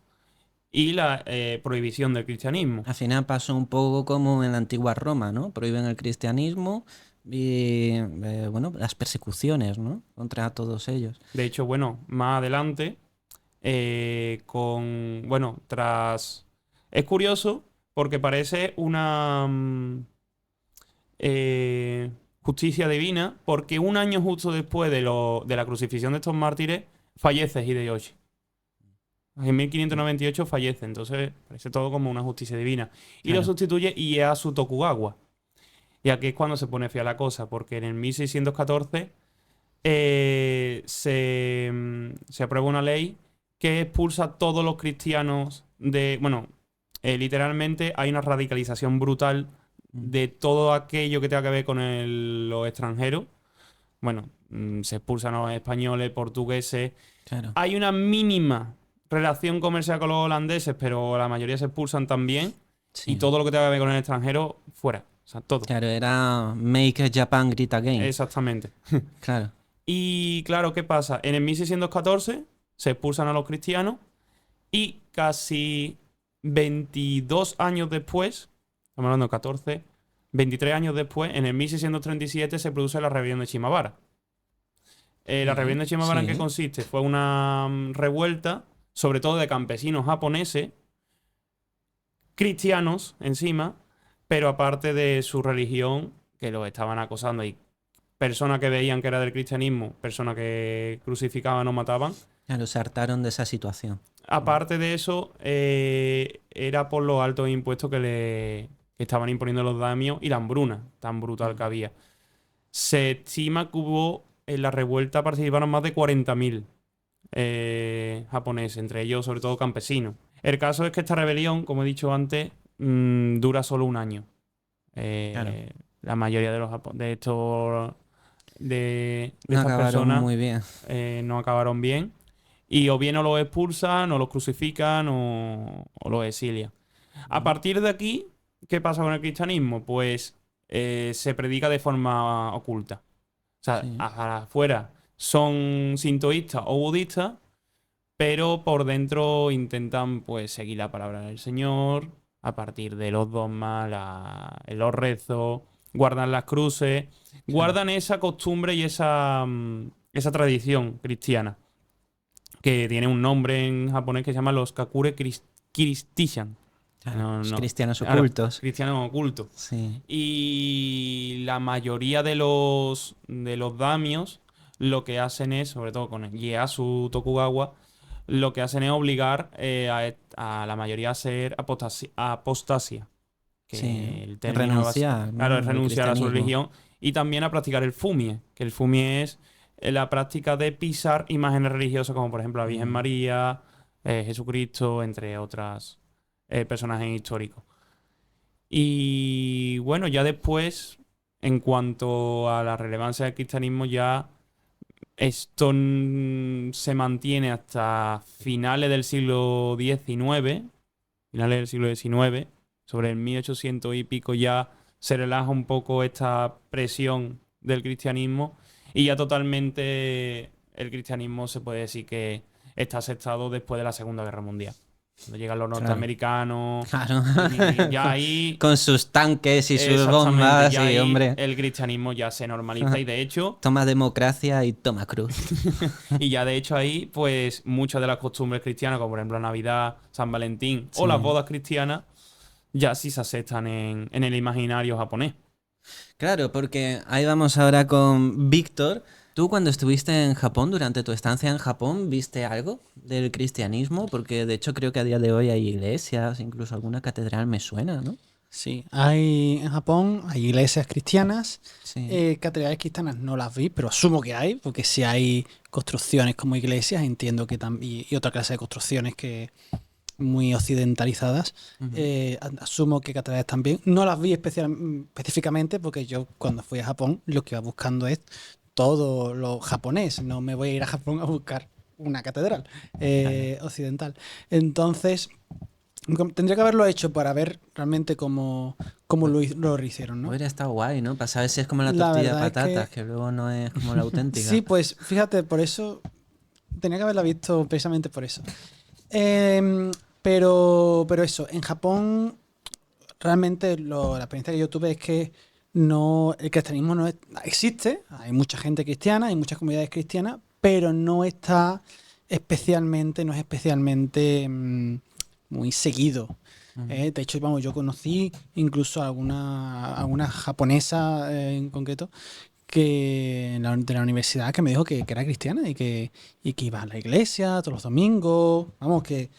y la prohibición del cristianismo. Al final pasó un poco como en la antigua Roma, ¿no? Prohíben el cristianismo y, bueno, las persecuciones, ¿no? Contra todos ellos. De hecho, bueno, más adelante, tras... Es curioso porque parece una justicia divina, porque un año justo después de la crucifixión de estos mártires, fallece Hideyoshi. En 1598 fallece, entonces parece todo como una justicia divina. Y claro, lo sustituye Ieyasu Tokugawa. Y aquí es cuando se pone fea la cosa, porque en el 1614 se aprueba una ley que expulsa a todos los cristianos de... Bueno, literalmente hay una radicalización brutal de todo aquello que tenga que ver con los extranjeros. Bueno, se expulsan a los españoles, portugueses. Claro. Hay una mínima relación comercial con los holandeses, pero la mayoría se expulsan también. Sí. Y todo lo que tenga que ver con el extranjero, fuera. O sea, todo. Claro, era Make Japan Great Again. Exactamente. Claro. Y claro, ¿qué pasa? En el 1614 se expulsan a los cristianos y casi 22 años después, estamos hablando de 14, 23 años después, en el 1637 se produce la rebelión de Shimabara. La rebelión de Shimabara, ¿en qué consiste? Fue una revuelta, sobre todo de campesinos japoneses, cristianos encima, pero aparte de su religión, que los estaban acosando, y personas que veían que era del cristianismo, personas que crucificaban o mataban. Claro, se hartaron de esa situación. Aparte de eso, era por los altos impuestos que estaban imponiendo los daimios y la hambruna tan brutal que había. Se estima que hubo en la revuelta participaron más de 40.000 japoneses, entre ellos sobre todo campesinos. El caso es que esta rebelión, como he dicho antes, dura solo un año. Claro. La mayoría de estas personas muy bien. No acabaron bien. Y o bien o los expulsan, o los crucifican, o los exilian. A partir de aquí, ¿qué pasa con el cristianismo? Pues se predica de forma oculta. O sea, afuera son sintoístas o budistas, pero por dentro intentan pues seguir la palabra del Señor a partir de los dogmas, los rezos, guardan las cruces, guardan esa costumbre y esa tradición cristiana, que tiene un nombre en japonés que se llama los Kakure Kiristishan. Cristianos ocultos. Cristianos ocultos. Sí. Y la mayoría de los daimios lo que hacen es, sobre todo con Ieyasu Tokugawa, lo que hacen es obligar a la mayoría a hacer apostasia. Que Sí, el término renunciar, ¿no? claro, es al renunciar a su cristianismo. religión. Y también a practicar el fumie, que el fumie es la práctica de pisar imágenes religiosas, como por ejemplo la Virgen María, Jesucristo, entre otras personajes históricos. Y bueno, ya después, en cuanto a la relevancia del cristianismo, ya esto se mantiene hasta finales del siglo XIX, sobre el 1800 y pico ya se relaja un poco esta presión del cristianismo y ya totalmente el cristianismo se puede decir que está aceptado después de la Segunda Guerra Mundial. Cuando llegan los Claro. norteamericanos Claro. y ya ahí... Con sus tanques y sus Exactamente, bombas, ya y ahí hombre, el cristianismo ya se normaliza y de hecho... toma democracia y toma cruz. Y ya de hecho ahí, pues muchas de las costumbres cristianas, como por ejemplo Navidad, San Valentín Sí. o las bodas cristianas, ya sí se aceptan en el imaginario japonés. Claro, porque ahí vamos ahora con Víctor. ¿Tú cuando estuviste en Japón, durante tu estancia en Japón, viste algo del cristianismo? Porque de hecho creo que a día de hoy hay iglesias, incluso alguna catedral me suena, ¿no? Sí, en Japón hay iglesias cristianas, Sí. catedrales cristianas no las vi, pero asumo que hay, porque si hay construcciones como iglesias, entiendo que también, y otra clase de construcciones que muy occidentalizadas, Ujú. asumo que catedrales también. No las vi específicamente porque yo cuando fui a Japón lo que iba buscando es todo lo japonés, no me voy a ir a Japón a buscar una catedral occidental. Entonces... Tendría que haberlo hecho para ver realmente cómo lo hicieron, ¿no? Hubiera estado guay, ¿no? Para saber si es como la La tortilla de verdad es patatas, que que luego no es como la auténtica. sí, pues fíjate, por eso tenía que haberla visto precisamente por eso. Pero eso, en Japón realmente la experiencia que yo tuve es que el cristianismo no existe, hay mucha gente cristiana, hay muchas comunidades cristianas, pero no es especialmente muy seguido. Ujú. De hecho, vamos, yo conocí incluso a alguna japonesa en concreto de la universidad que me dijo que era cristiana y que iba a la iglesia todos los domingos. Vamos, que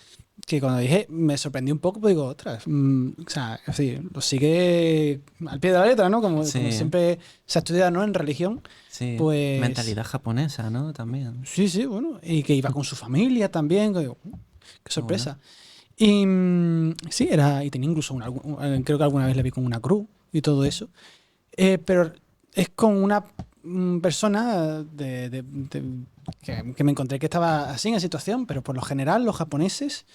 cuando dije me sorprendí un poco, pues digo, ostras, o sea, así, lo sigue al pie de la letra, ¿no? Como Sí, siempre se ha estudiado, ¿no? En religión, sí. pues Mentalidad japonesa, ¿no? También. sí, bueno, y que iba con su familia también, que digo, qué Qué sorpresa. Y sí, y tenía incluso creo que alguna vez le vi con una cruz y todo eso. Pero es con una persona que me encontré que estaba así en la situación, pero por lo general los japoneses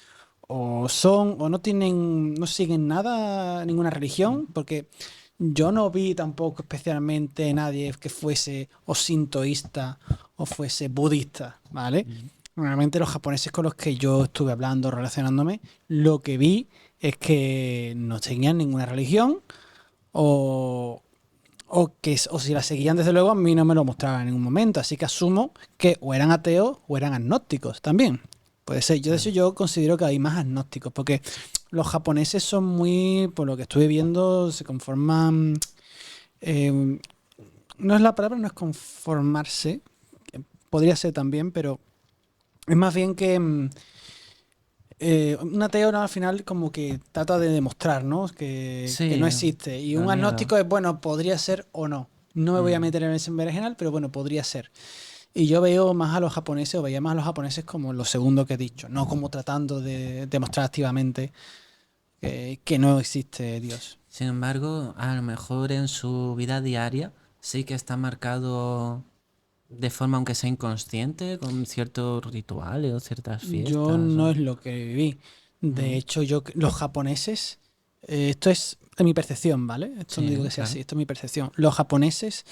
o no siguen ninguna religión, porque yo no vi tampoco especialmente nadie que fuese o sintoísta o fuese budista, ¿vale? Ujú. Normalmente los japoneses con los que yo estuve hablando, relacionándome, lo que vi es que no seguían ninguna religión o si la seguían desde luego a mí no me lo mostraban en ningún momento. Así que asumo que o eran ateos o eran agnósticos también. Puede ser. De hecho yo considero que hay más agnósticos porque los japoneses son muy, por lo que estuve viendo, se conforman... no es la palabra, no es conformarse, podría ser también, pero es más bien que un ateo, ¿no? Al final como que trata de demostrar, ¿no? Que Sí, no existe. Y lo un niega. agnóstico es, bueno, podría ser o no. No me voy a meter en ese berenjenal, pero bueno, podría ser. Y yo veo más a los japoneses, o veía más a los japoneses como lo segundo que he dicho, no como tratando de demostrar activamente que no existe Dios. Sin embargo, a lo mejor en su vida diaria sí que está marcado de forma, aunque sea inconsciente, con ciertos rituales o ciertas Yo fiestas. no es lo que viví. De hecho, los japoneses, esto es de mi percepción, ¿vale? Esto no Sí, digo que sea claro. así, esto es mi percepción. Los japoneses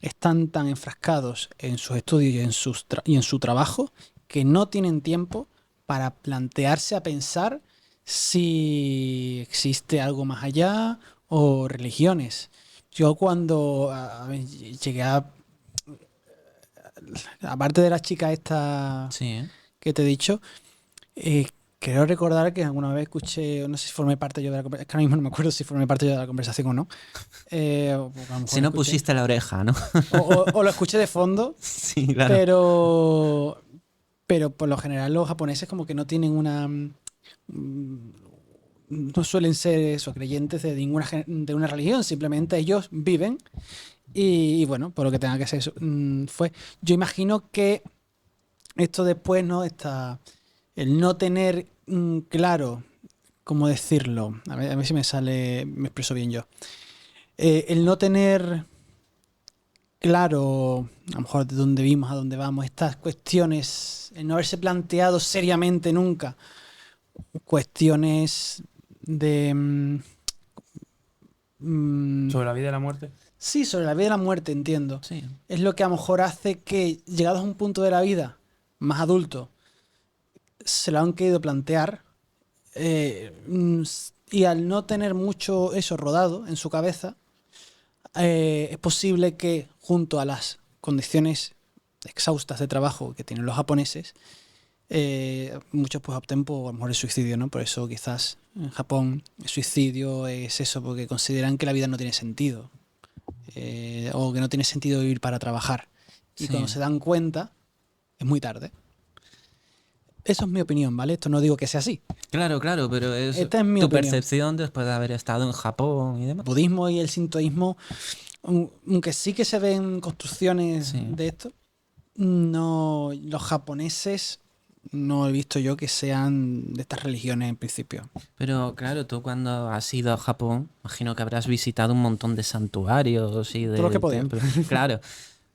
están tan enfrascados en sus estudios y en su trabajo que no tienen tiempo para plantearse a pensar si existe algo más allá o religiones. Yo cuando llegué aparte de la chica esta Sí, que te he dicho, eh, creo recordar que alguna vez escuché, no sé si formé parte yo de la conversación, es que ahora mismo no me acuerdo si formé parte yo de la conversación o no. A lo mejor si lo no escuché. pusiste la oreja, ¿no? O lo escuché de fondo, Sí, claro. pero Pero por lo general los japoneses como que no tienen no suelen ser eso, creyentes de de una religión, simplemente ellos viven y bueno, por lo que tenga que ser eso, fue. Yo imagino que esto después, ¿no? El no tener claro, ¿cómo decirlo? A ver si me expreso bien yo. El no tener claro, a lo mejor de dónde vimos, a dónde vamos, estas cuestiones, el no haberse planteado seriamente nunca cuestiones de... Sobre la vida y la muerte. sí, sobre la vida y la muerte, entiendo. Sí. Es lo que a lo mejor hace que, llegados a un punto de la vida más adulto, se lo han querido plantear y al no tener mucho eso rodado en su cabeza, es posible que junto a las condiciones exhaustas de trabajo que tienen los japoneses, muchos pues opten por a lo mejor el suicidio, ¿no? Por eso quizás en Japón el suicidio es eso, porque consideran que la vida no tiene sentido o que no tiene sentido vivir para trabajar. Y Sí. cuando se dan cuenta, es muy tarde. Eso es mi opinión, ¿vale? Esto no digo que sea así. Claro, pero es Esta es mi tu opinión. percepción después de haber estado en Japón y demás. El budismo y el sintoísmo, aunque sí que se ven construcciones Sí. de esto, no, los japoneses no he visto yo que sean de estas religiones en principio. Pero claro, tú cuando has ido a Japón, imagino que habrás visitado un montón de santuarios y de Todo lo que he podido. templos. Claro,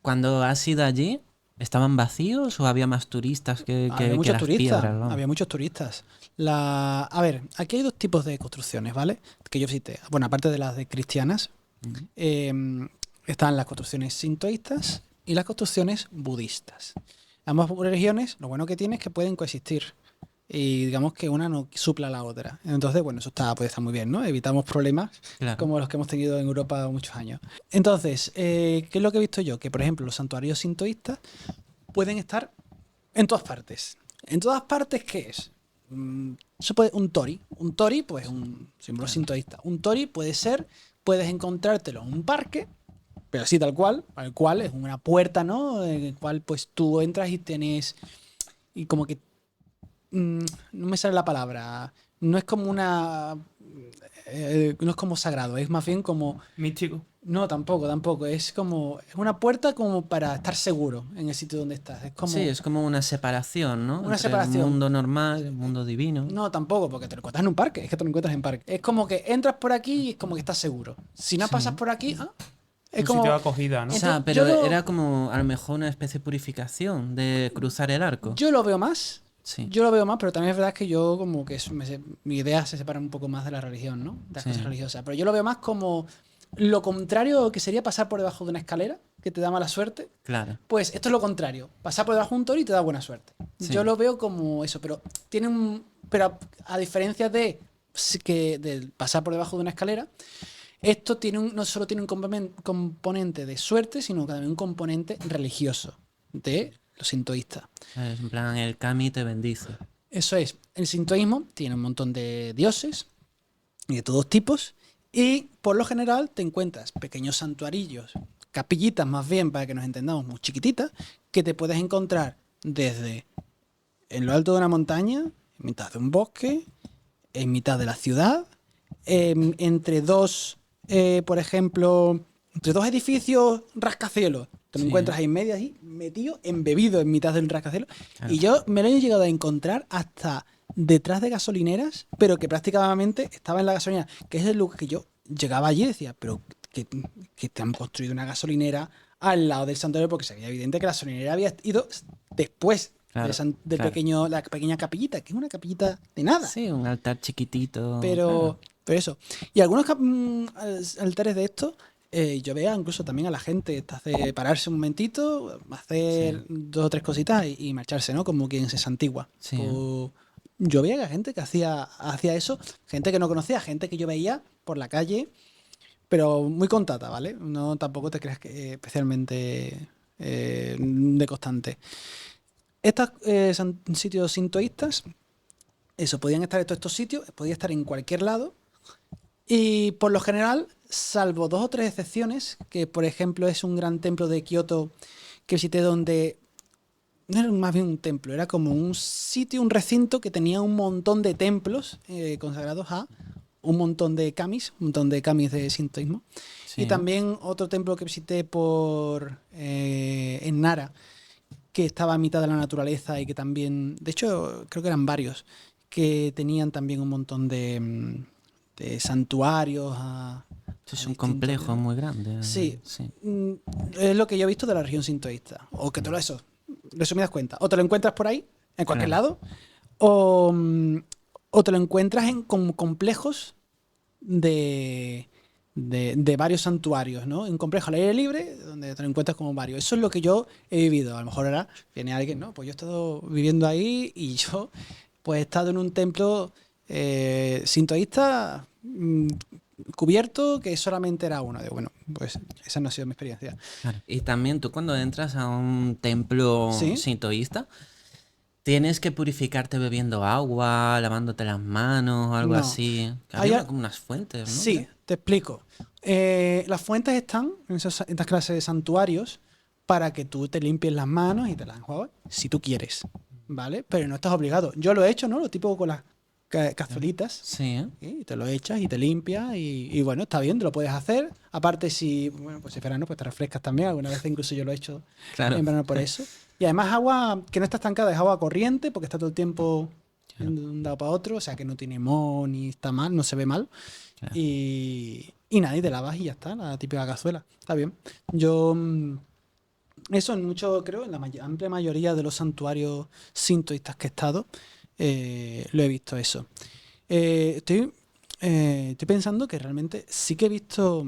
cuando has ido allí, ¿estaban vacíos o había más turistas que Había muchos las turistas. piedras, ¿no? Había muchos turistas. A ver, aquí hay dos tipos de construcciones, ¿vale? Que yo visité. Bueno, aparte de las de cristianas, Ujú. están las construcciones sintoístas y las construcciones budistas. Ambas religiones, lo bueno que tiene es que pueden coexistir. Y digamos que una no supla a la otra. Entonces, bueno, eso puede estar muy bien, ¿no? Evitamos problemas Claro. como los que hemos tenido en Europa muchos años. Entonces, ¿qué es lo que he visto yo? Que, por ejemplo, los santuarios sintoístas pueden estar en todas partes. ¿En todas partes qué es? Un tori. Un tori, pues un símbolo sintoísta. Un tori puedes encontrártelo en un parque, pero así tal cual, al cual es una puerta, ¿no? En el cual pues tú entras y tienes... Y como que... no me sale la palabra. No es como no es como sagrado, es más bien como... Místico. No, tampoco. Es una puerta como para estar seguro en el sitio donde estás. Es como... Sí, es como una separación, ¿no? Una Entre separación. el mundo normal, el mundo divino. No, tampoco, porque te lo encuentras en un parque. Es que te lo encuentras en parque. Es como que entras por aquí y es como que estás seguro. Si no Sí. pasas por aquí, es Un como... sitio de acogida, ¿no? O sea, Entonces, pero yo era como a lo mejor una especie de purificación de cruzar el arco. Yo lo veo más. Sí. Yo lo veo más, pero también es verdad que yo como que mi idea se separa un poco más de la religión, ¿no? De las Sí. cosas religiosas. Pero yo lo veo más como lo contrario que sería pasar por debajo de una escalera, que te da mala suerte. Claro. Pues esto es lo contrario. Pasar por debajo de un toro y te da buena suerte. Sí. Yo lo veo como eso, pero pero a diferencia de pasar por debajo de una escalera, esto no solo tiene un componente de suerte, sino que también un componente religioso de los sintoístas. Es en plan, el kami te bendice. Eso es, el sintoísmo tiene un montón de dioses y de todos tipos, y por lo general te encuentras pequeños santuarillos, capillitas más bien, para que nos entendamos, muy chiquititas, que te puedes encontrar desde en lo alto de una montaña, en mitad de un bosque, en mitad de la ciudad, entre por ejemplo, entre dos edificios rascacielos. Te lo Sí. encuentras ahí en medio, ahí, metido, embebido en mitad del rascacielos. Claro. Y yo me lo he llegado a encontrar hasta detrás de gasolineras, pero que prácticamente estaba en la gasolinera, que es el lugar que yo llegaba allí y decía, pero que te han construido una gasolinera al lado del santuario, porque sería evidente que la gasolinera había ido después Claro, del claro. la pequeña capillita, que es una capillita de nada. Sí, un altar chiquitito. Pero eso. Y algunos altares de estos, yo veo incluso también a la gente hace pararse un momentito, hacer dos o tres cositas y marcharse, ¿no? Como quien se santigua. Sí. Pues, yo veía que la gente que hacía eso, gente que no conocía, gente que yo veía por la calle, pero muy contata, ¿vale? No tampoco te creas que especialmente de constante. Estos son sitios sintoístas. Eso, podían estar en todos estos sitios, podía estar en cualquier lado. Y por lo general, salvo dos o tres excepciones, que por ejemplo es un gran templo de Kioto que visité donde no era más bien un templo, era como un sitio, un recinto que tenía un montón de templos consagrados a un montón de kamis de sintoísmo. Sí. Y también otro templo que visité en Nara, que estaba a mitad de la naturaleza y que también, de hecho, creo que eran varios, que tenían también un montón de santuarios. Es un complejo muy grande. Sí, sí. Es lo que yo he visto de la región sintoísta. O que te lo eso, resumidas cuentas. O te lo encuentras por ahí, en cualquier lado, o te lo encuentras en complejos de varios santuarios, ¿no? Un complejo al aire libre, donde te lo encuentras como varios. Eso es lo que yo he vivido. A lo mejor ahora viene alguien, ¿no? Pues yo he estado viviendo ahí y yo pues he estado en un templo sintoísta cubierto que solamente era uno. Bueno, pues esa no ha sido mi experiencia. Claro. Y también tú cuando entras a un templo ¿Sí? sintoísta, tienes que purificarte bebiendo agua, lavándote las manos o algo No. así. Había como unas fuentes, ¿no? Sí, te explico. Las fuentes están en estas clases de santuarios para que tú te limpies las manos y te las enjuagues si tú quieres, ¿vale? Pero no estás obligado. Yo lo he hecho, ¿no? Lo típico con las cazuelitas. Sí, ¿eh? Y te lo echas y te limpias y bueno, está bien, te lo puedes hacer. Aparte si, bueno, pues si es verano, pues te refrescas también. Alguna vez incluso yo lo he hecho Claro. en verano por eso. Y además agua que no está estancada, es agua corriente porque está todo el tiempo de un lado para otro, o sea que no tiene moho ni está mal, no se ve mal. Claro. Y nada, y te lavas y ya está, la típica cazuela. Está bien. Yo eso en mucho, creo, en la amplia mayoría de los santuarios sintoístas que he estado, lo he visto eso. Estoy pensando que realmente sí que he visto.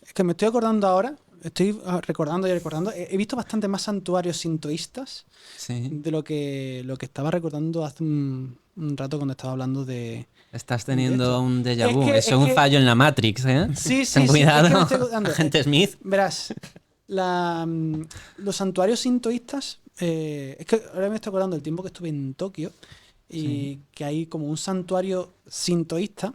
Es que me estoy acordando ahora. Estoy recordando y recordando. He visto bastante más santuarios sintoístas Sí. de lo que estaba recordando hace un rato cuando estaba hablando de. Estás de teniendo esto. un déjà Es vu. que- Eso es un que- fallo en la Matrix, ¿eh? Sí, Ten cuidado, es que me estoy acordando. agente Smith. Verás, los santuarios sintoístas. Es que ahora me estoy acordando del tiempo que estuve en Tokio y que hay como un santuario sintoísta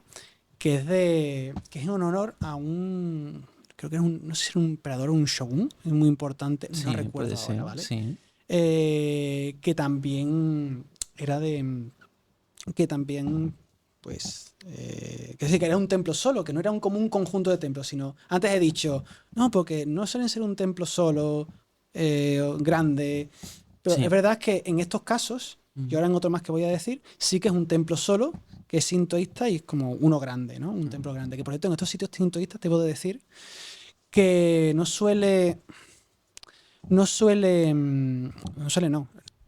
que es en honor a un. Creo que es no sé si era un emperador o un shogun, es muy importante, Sí, no recuerdo puede ahora, ser. ¿vale? Sí. Que también era que también, pues, que sí, que era un templo solo, que no era como un conjunto de templos, sino, antes he dicho, no, porque no suelen ser un templo solo, grande, pero Sí. es verdad que en estos casos, y ahora en otro más que voy a decir, sí que es un templo solo, que es sintoísta y es como uno grande, ¿no? Un templo grande. Que por cierto, en estos sitios sintoístas te puedo decir que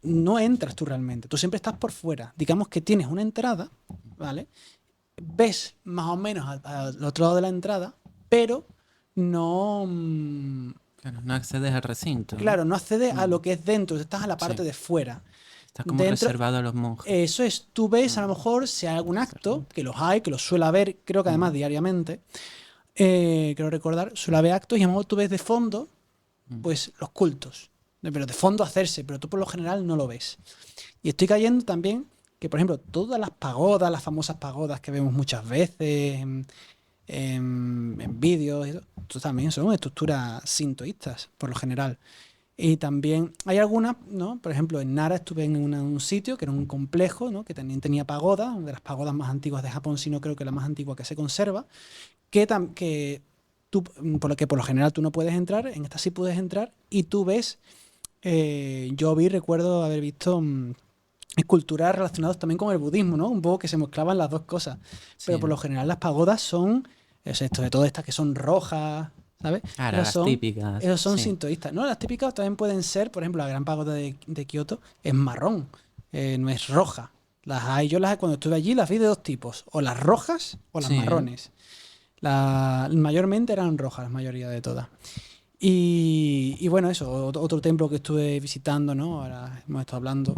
no entras tú realmente, tú siempre estás por fuera. Digamos que tienes una entrada, ¿vale? Ves más o menos al otro lado de la entrada, pero no, Claro, no accedes al recinto, ¿no? claro, no accedes a lo que es dentro, estás a la parte Sí. de fuera. Está como reservado a los monjes. Eso es, tú ves a lo mejor si hay algún acto, que los hay, que los suele haber, creo que además diariamente, quiero recordar, suele haber actos y a lo mejor tú ves de fondo, pues los cultos, pero de fondo hacerse, pero tú por lo general no lo ves. Y estoy cayendo también que, por ejemplo, todas las pagodas, las famosas pagodas que vemos muchas veces en vídeos, esto también son estructuras sintoístas, por lo general. Y también hay algunas, ¿no? Por ejemplo, en Nara estuve en un sitio que era un complejo, ¿no? Que también tenía pagodas, una de las pagodas más antiguas de Japón, si no creo que la más antigua que se conserva, que tú, por lo general tú no puedes entrar, en esta sí puedes entrar y tú ves, recuerdo haber visto esculturas relacionadas también con el budismo, ¿no? Un poco que se mezclaban las dos cosas. Pero Sí. por lo general las pagodas son, sobre todo estas que son rojas, ¿sabes? Claro, Esas las son, típicas. esos son sí. sintoístas. No, las típicas también pueden ser, por ejemplo, la gran pagoda de Kioto es marrón, no es roja. Cuando estuve allí las vi de dos tipos, o las rojas o las Sí. marrones. Mayormente eran rojas, la mayoría de todas. Y bueno, eso, otro templo que estuve visitando, ¿no? Ahora hemos estado hablando,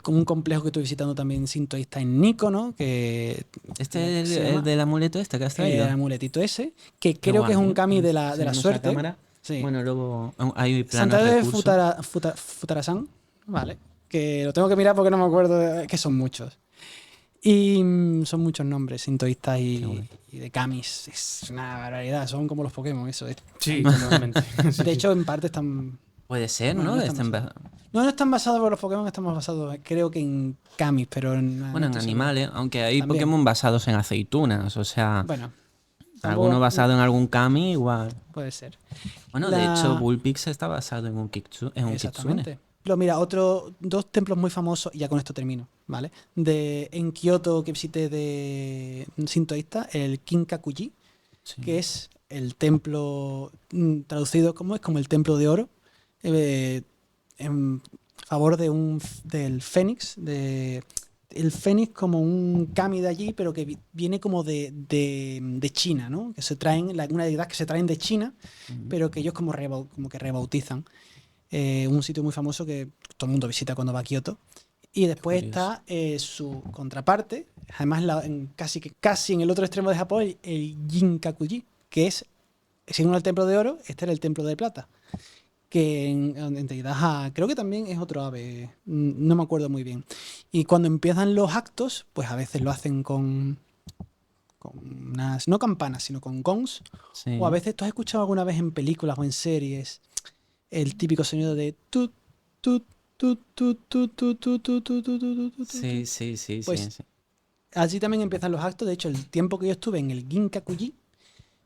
un complejo que estuve visitando también sintoísta en Nico, ¿no? Que Este es se el llama del amuleto este que has traído. el amuletito ese, que Qué creo que es guay, un ¿eh? kami de la Enseñamos a suerte. cámara. Sí. Bueno, luego hay planos Santuario de recursos. Futarasan, vale. Que lo tengo que mirar porque no me acuerdo, que son muchos. Y son muchos nombres sintoístas Qué guay. y de kamis. Es una barbaridad, son como los Pokémon, eso. Sí, totalmente. Sí, De sí. hecho, en parte están Puede ser, Bueno, ¿no? no están No están basados por los Pokémon, estamos basados, creo que en Kamis, pero Bueno, en animales, aunque hay También. Pokémon basados en aceitunas, o sea, Bueno, alguno basado en algún Kami igual. puede ser. Bueno, de hecho, Bullpix está basado en un Kitsune. Exactamente. Pero mira, dos templos muy famosos, y ya con esto termino, ¿vale? En Kioto que visité de sintoísta, el Kinkakuji, Sí. que es el templo traducido como el templo de oro, en favor del Fénix, el Fénix como un kami de allí, pero que viene como de China, ¿no? Que se traen, una deidad que se traen de China, pero que ellos como que rebautizan. Un sitio muy famoso que todo el mundo visita cuando va a Kioto. Y después está su contraparte, además casi en el otro extremo de Japón, el Ginkakuji, que es, según el templo de oro, este era el templo de plata. Que en realidad creo que también es otro ave, no me acuerdo muy bien. Y cuando empiezan los actos, pues a veces lo hacen con unas, no campanas, sino con gongs. Sí. O a veces, ¿tú has escuchado alguna vez en películas o en series el típico sonido de tut, tut, tut, tut, tut, tut, tut, tut, tut, tut, tut? Sí, Pues sí. allí también empiezan los actos. De hecho, el tiempo que yo estuve en el Ginkakuji,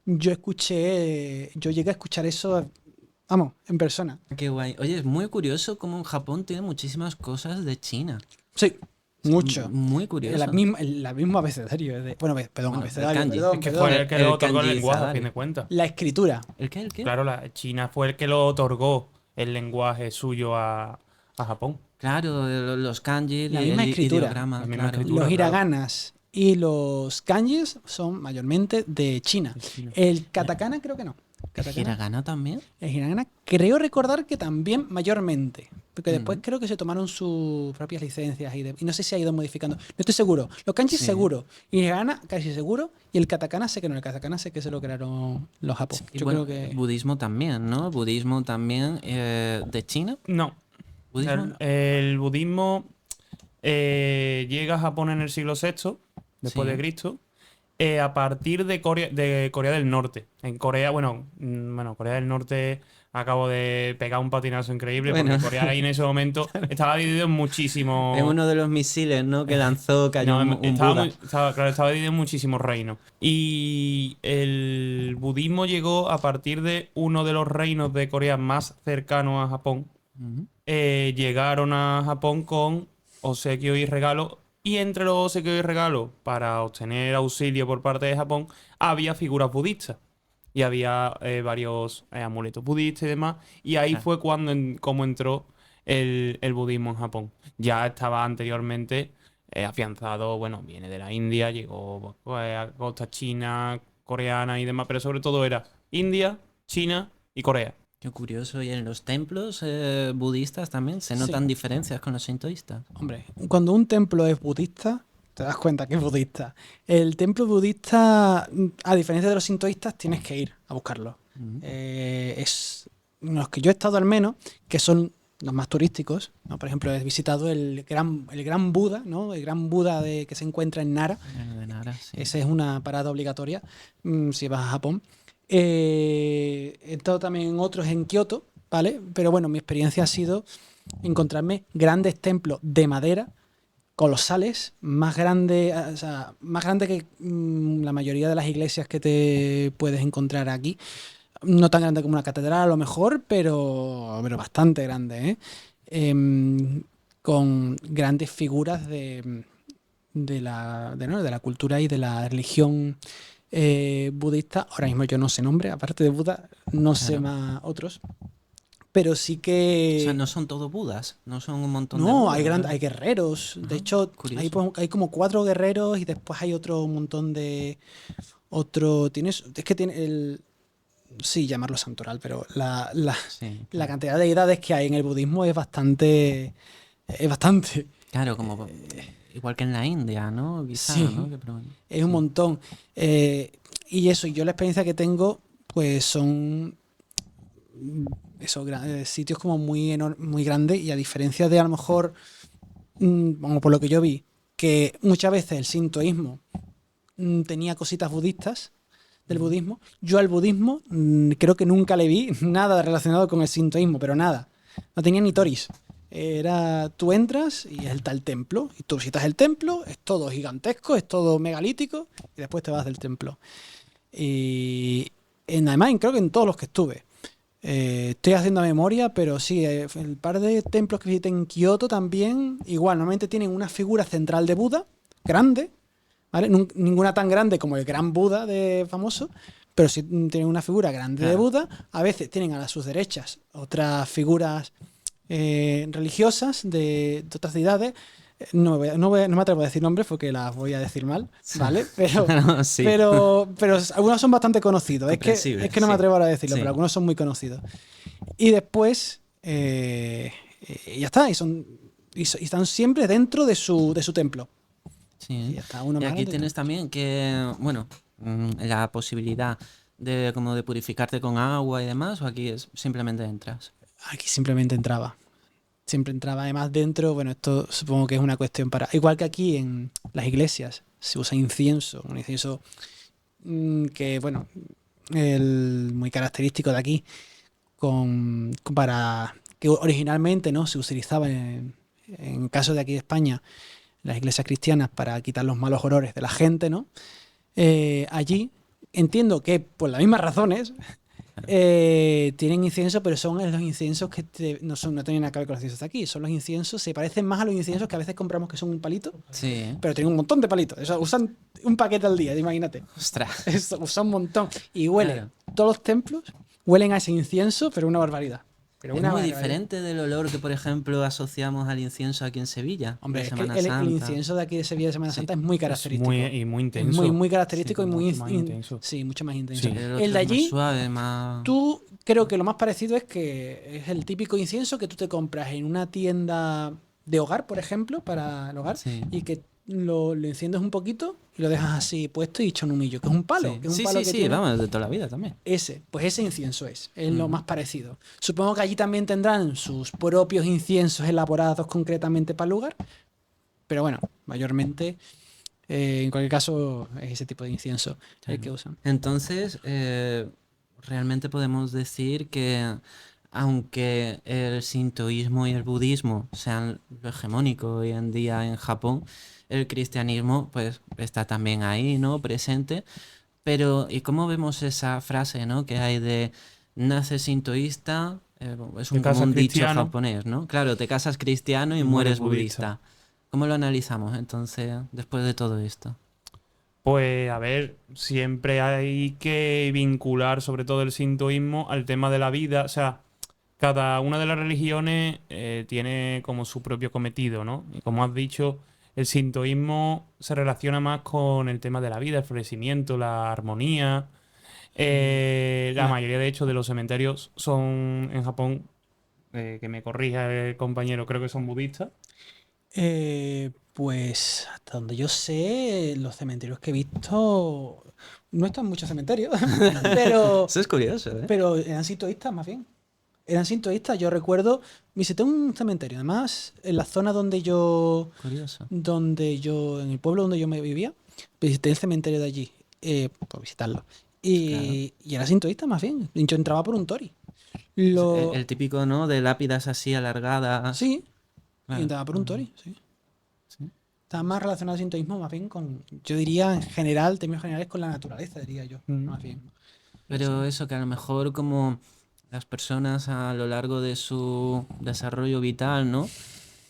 yo llegué a escuchar eso, vamos, en persona. Qué guay. Oye, es muy curioso cómo en Japón tiene muchísimas cosas de China. Sí, mucho. Muy curioso. La misma abecedario. Abecedario, kanji. perdón, Es que perdón. fue el que le otorgó el kanji lenguaje, a Sadari. fin de cuentas. La escritura. ¿El qué? ¿El qué? Claro, China fue el que lo otorgó el lenguaje suyo a Japón. Claro, los kanji, La misma escritura. ideograma, La misma claro. escritura. Los claro. hiraganas y los kanjis son mayormente de China. El katakana creo que no. ¿El hiragana también? El hiragana creo recordar que también mayormente. Porque después creo que se tomaron sus propias licencias y no sé si ha ido modificando. No estoy seguro. Los kanjis Sí. seguro. Y el hiragana casi seguro. Y el katakana sé que no. El katakana sé que se lo crearon los japoneses. Y Yo bueno, creo que... budismo también, ¿no? Budismo también de China. No. ¿Budismo? El budismo llega a Japón en el siglo VI, después Sí. de Cristo, a partir de Corea del Norte. En Corea, Corea del Norte acabo de pegar un patinazo increíble Bueno. porque Corea ahí en ese momento estaba dividido en muchísimos... En uno de los misiles, ¿no? Que lanzó, cayó un Buda. estaba dividido en muchísimos reinos. Y el budismo llegó a partir de uno de los reinos de Corea más cercanos a Japón. Ujú. Llegaron a Japón con obsequios y regalos. Y entre los obsequios y regalos, para obtener auxilio por parte de Japón, había figuras budistas. Y había varios amuletos budistas y demás. Y ahí fue como entró el budismo en Japón. Ya estaba anteriormente afianzado, viene de la India, llegó a costa china, coreana y demás, pero sobre todo era India, China y Corea. Qué curioso. Y en los templos budistas también se notan diferencias con los sintoístas. Hombre, cuando un templo es budista, te das cuenta que es budista. El templo budista, a diferencia de los sintoístas, tienes que ir a buscarlo. Es los que yo he estado al menos, que son los más turísticos, ¿no? Por ejemplo, he visitado el gran Buda, ¿no? El gran Buda que se encuentra en Nara. De Nara, sí. Esa es una parada obligatoria si vas a Japón. He estado también en otros en Kioto, ¿vale? Pero bueno, mi experiencia ha sido encontrarme grandes templos de madera, colosales, más grandes que la mayoría de las iglesias que te puedes encontrar aquí. No tan grande como una catedral a lo mejor, pero bastante grande, ¿eh? Con grandes figuras de la cultura y de la religión budista. Ahora mismo yo no sé nombre, aparte de Buda, no sé más otros. Pero sí que... O sea, no son todos budas, no son un montón de No, budas, hay guerreros. De hecho, curioso. hay como 4 guerreros y después hay otro montón de... Sí, llamarlo santoral, pero Sí, la cantidad de deidades que hay en el budismo es bastante... claro, como igual que en la India, ¿no? Quizá, Sí. ¿no? Es un montón. Y yo la experiencia que tengo, pues son esos sitios como muy grandes, y a diferencia de a lo mejor, como por lo que yo vi, que muchas veces el sintoísmo tenía cositas budistas del budismo, yo al budismo creo que nunca le vi nada relacionado con el sintoísmo, pero nada. No tenía ni toris. Tú entras y está el templo. Y tú visitas el templo, es todo gigantesco, es todo megalítico, y después te vas del templo. Y además, creo que en todos los que estuve. Estoy haciendo memoria, pero sí, el par de templos que visité en Kioto también, igual, normalmente tienen una figura central de Buda, grande, ¿vale? Ninguna tan grande como el gran Buda de famoso, pero sí tienen una figura grande de Buda. A veces tienen a sus derechas otras figuras religiosas de otras deidades. No me atrevo a decir nombres porque las voy a decir mal, ¿vale? Pero, No, sí. pero algunos son bastante conocidos. Es que no me sí. atrevo ahora a decirlo, Sí. pero algunos son muy conocidos. Y después, ya está, y están siempre dentro de su templo. Sí. Y ya está, uno Y más aquí grande, tienes también que, bueno, la posibilidad de como de purificarte con agua y demás, o aquí es simplemente entras. Aquí simplemente entraba. Siempre entraba. Además, dentro, bueno, esto supongo que es una cuestión para. Igual que aquí en las iglesias se usa incienso, un incienso que, bueno, muy característico de aquí, para que originalmente no se utilizaba en caso de aquí de España, las iglesias cristianas, para quitar los malos olores de la gente, ¿no? Allí entiendo que por las mismas razones tienen incienso, pero son los inciensos que no tienen nada que ver con los inciensos de aquí. Son los inciensos, se parecen más a los inciensos que a veces compramos, que son un palito, Sí. pero tienen un montón de palitos. O sea, usan un paquete al día, imagínate. Ostras. Usan un montón. Y huele. Claro. Todos los templos huelen a ese incienso, pero una barbaridad. Pero Es una muy barbaridad. diferente del olor que, por ejemplo, asociamos al incienso aquí en Sevilla, Hombre, de es que Semana el Santa. incienso de aquí de Sevilla de Semana Sí. Santa es muy característico. Y muy intenso. Es muy característico y muy mucho más intenso. Sí, mucho más intenso. Sí. El otro El de es más allí, suave, más... tú creo que lo más parecido es que es el típico incienso que tú te compras en una tienda de hogar, por ejemplo, para el hogar, Sí. y que lo enciendes un poquito y lo dejas así puesto y hecho en un humillo, que es un palo. Sí, Que es un sí, palo sí, que sí, tiene. vamos, de toda la vida también. Pues ese incienso es lo más parecido. Supongo que allí también tendrán sus propios inciensos elaborados concretamente para el lugar, pero bueno, mayormente, en cualquier caso, es ese tipo de incienso el que usan. Entonces, realmente podemos decir que aunque el sintoísmo y el budismo sean lo hegemónico hoy en día en Japón, el cristianismo pues está también ahí, ¿no? Presente. Pero, ¿y cómo vemos esa frase, ¿no? Que hay de naces sintoísta, es Te como casas un dicho cristiano. japonés, ¿no? Claro, te casas cristiano y Y mueres mueres budista. budista. ¿Cómo lo analizamos entonces después de todo esto? Pues a ver, siempre hay que vincular sobre todo el sintoísmo al tema de la vida. O sea, cada una de las religiones tiene como su propio cometido, ¿no? Y como has dicho, el sintoísmo se relaciona más con el tema de la vida, el florecimiento, la armonía. La mayoría, de hecho, de los cementerios son en Japón, que me corrija el compañero, creo que son budistas. Pues hasta donde yo sé, los cementerios que he visto no están en muchos cementerios, pero, Eso es curioso, ¿eh? pero eran sintoístas más bien. Eran sintoístas. Yo recuerdo, visité un cementerio, además, en la zona Curioso. en el pueblo donde yo me vivía, visité el cementerio de allí, por visitarlo. Y era sintoísta más bien. Yo entraba por un tori. El típico, ¿no? De lápidas así alargadas. Sí, Claro. entraba por un tori, sí. Sí. Está más relacionado al sintoísmo más bien con, yo diría en general, términos generales, con la naturaleza, diría yo, más bien. Pero eso, que a lo mejor como las personas a lo largo de su desarrollo vital, ¿no?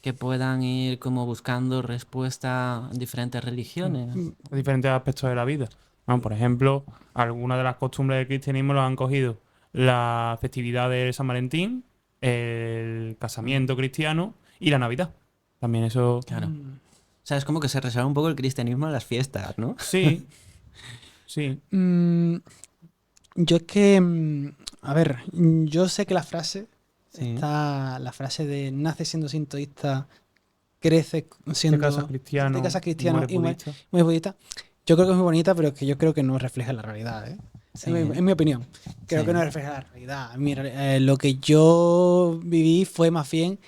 Que puedan ir como buscando respuesta en diferentes religiones. Diferentes aspectos de la vida. Bueno, por ejemplo, algunas de las costumbres del cristianismo lo han cogido la festividad de San Valentín, el casamiento cristiano y la Navidad. También eso... Claro. O sea, es como que se reserva un poco el cristianismo a las fiestas, ¿no? Sí, sí. Yo es que, a ver, yo sé que la frase, Sí. la frase de nace siendo sintoísta, crece siendo... Te casas cristiano, te casas cristiano mueres y budista. muy budista. Yo creo que es muy bonita, pero es que yo creo que no refleja la realidad, ¿eh? Sí. En mi opinión. Creo Sí. que no refleja la realidad. Lo que yo viví fue más bien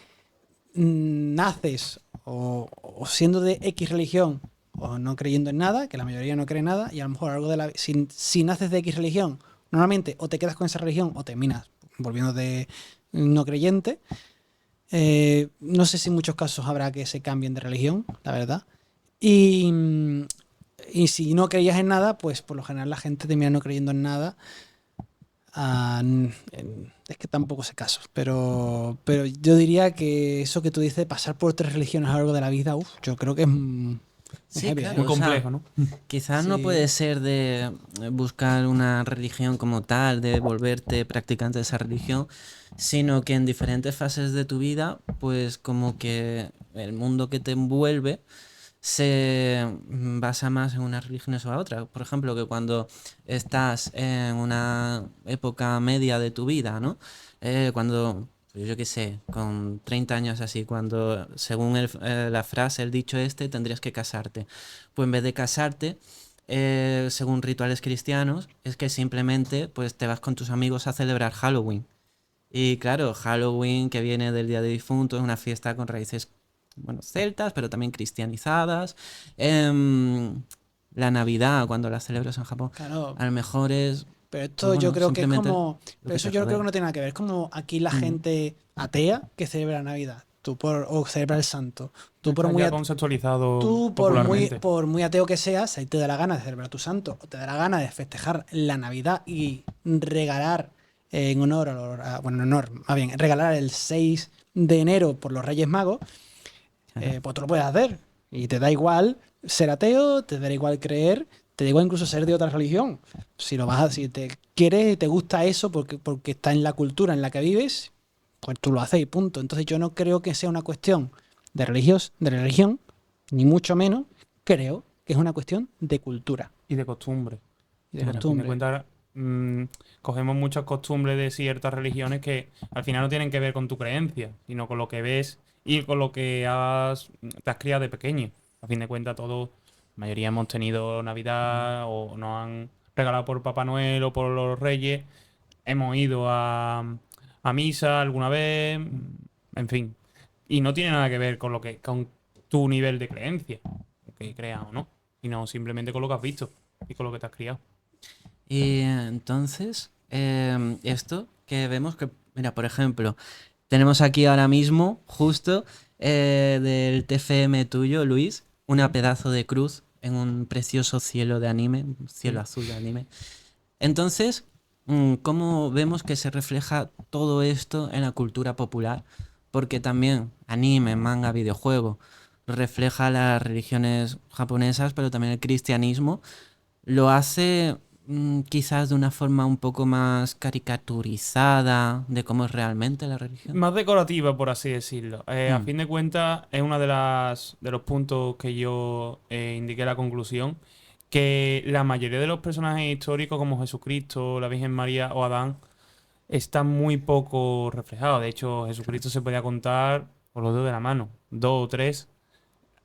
naces o siendo de X religión o no creyendo en nada, que la mayoría no cree en nada, y a lo mejor algo de la... Si naces de X religión, normalmente o te quedas con esa religión o terminas volviendo no creyente. No sé si en muchos casos habrá que se cambien de religión, la verdad. Y, y si no creías en nada, pues por lo general la gente termina no creyendo en nada. Es que tampoco sé casos, pero yo diría que eso que tú dices, pasar por 3 religiones a lo largo de la vida, yo creo que es Sí, heavy, claro. Muy complejo, ¿no? Quizás no Sí. puede ser de buscar una religión como tal, de volverte practicante de esa religión, sino que en diferentes fases de tu vida, pues como que el mundo que te envuelve se basa más en unas religiones o a otra. Por ejemplo, que cuando estás en una época media de tu vida, ¿no? Cuando, pues yo qué sé, con 30 años así, cuando según la frase, el dicho este, tendrías que casarte. Pues en vez de casarte, según rituales cristianos, es que simplemente pues te vas con tus amigos a celebrar Halloween. Y claro, Halloween, que viene del Día de Difuntos, es una fiesta con raíces, bueno, celtas, pero también cristianizadas. La Navidad, cuando la celebras en Japón, claro. a lo mejor es, Pero pues esto yo bueno, creo que es simplemente como. lo Pero que eso te yo creo que rodea. no tiene nada que ver. Es como aquí la Mm, gente atea que celebra Navidad. O celebra el santo. Tú por Está muy, ya at- conceptualizado tú popularmente. por muy ateo que seas, si te da la gana de celebrar tu santo, o te da la gana de festejar la Navidad y regalar en honor bueno, en honor, más bien, regalar el 6 de enero por los Reyes Magos, claro. pues tú lo puedes hacer. Y te da igual ser ateo, te da igual creer, te da igual incluso ser de otra religión. Si te quieres y te gusta eso porque está en la cultura en la que vives, pues tú lo haces y punto. Entonces yo no creo que sea una cuestión de religión, ni mucho menos. Creo que es una cuestión de cultura Y de costumbre. y de Claro. A fin de costumbre. cuentas, cogemos muchas costumbres de ciertas religiones que al final no tienen que ver con tu creencia, sino con lo que ves y con lo que te has criado de pequeño. A fin de cuentas, todos, la mayoría hemos tenido Navidad o nos han regalado por Papá Noel o por los Reyes. Hemos ido a misa alguna vez, en fin. Y no tiene nada que ver con con tu nivel de creencia, que creas o no, sino simplemente con lo que has visto y con lo que te has criado. Y entonces, esto que vemos que, mira, por ejemplo, tenemos aquí ahora mismo, justo del TFM tuyo, Luis, una pedazo de cruz en un precioso cielo de anime, un cielo Sí. azul de anime. Entonces, ¿cómo vemos que se refleja todo esto en la cultura popular? Porque también anime, manga, videojuego, refleja las religiones japonesas, pero también el cristianismo. Lo hace quizás de una forma un poco más caricaturizada de cómo es realmente la religión. Más decorativa, por así decirlo. A Mm, fin de cuentas, es uno de los puntos que yo indiqué en la conclusión, que la mayoría de los personajes históricos, como Jesucristo, la Virgen María o Adán, están muy poco reflejados. De hecho, Jesucristo se podía contar por los dedos de la mano, dos o tres,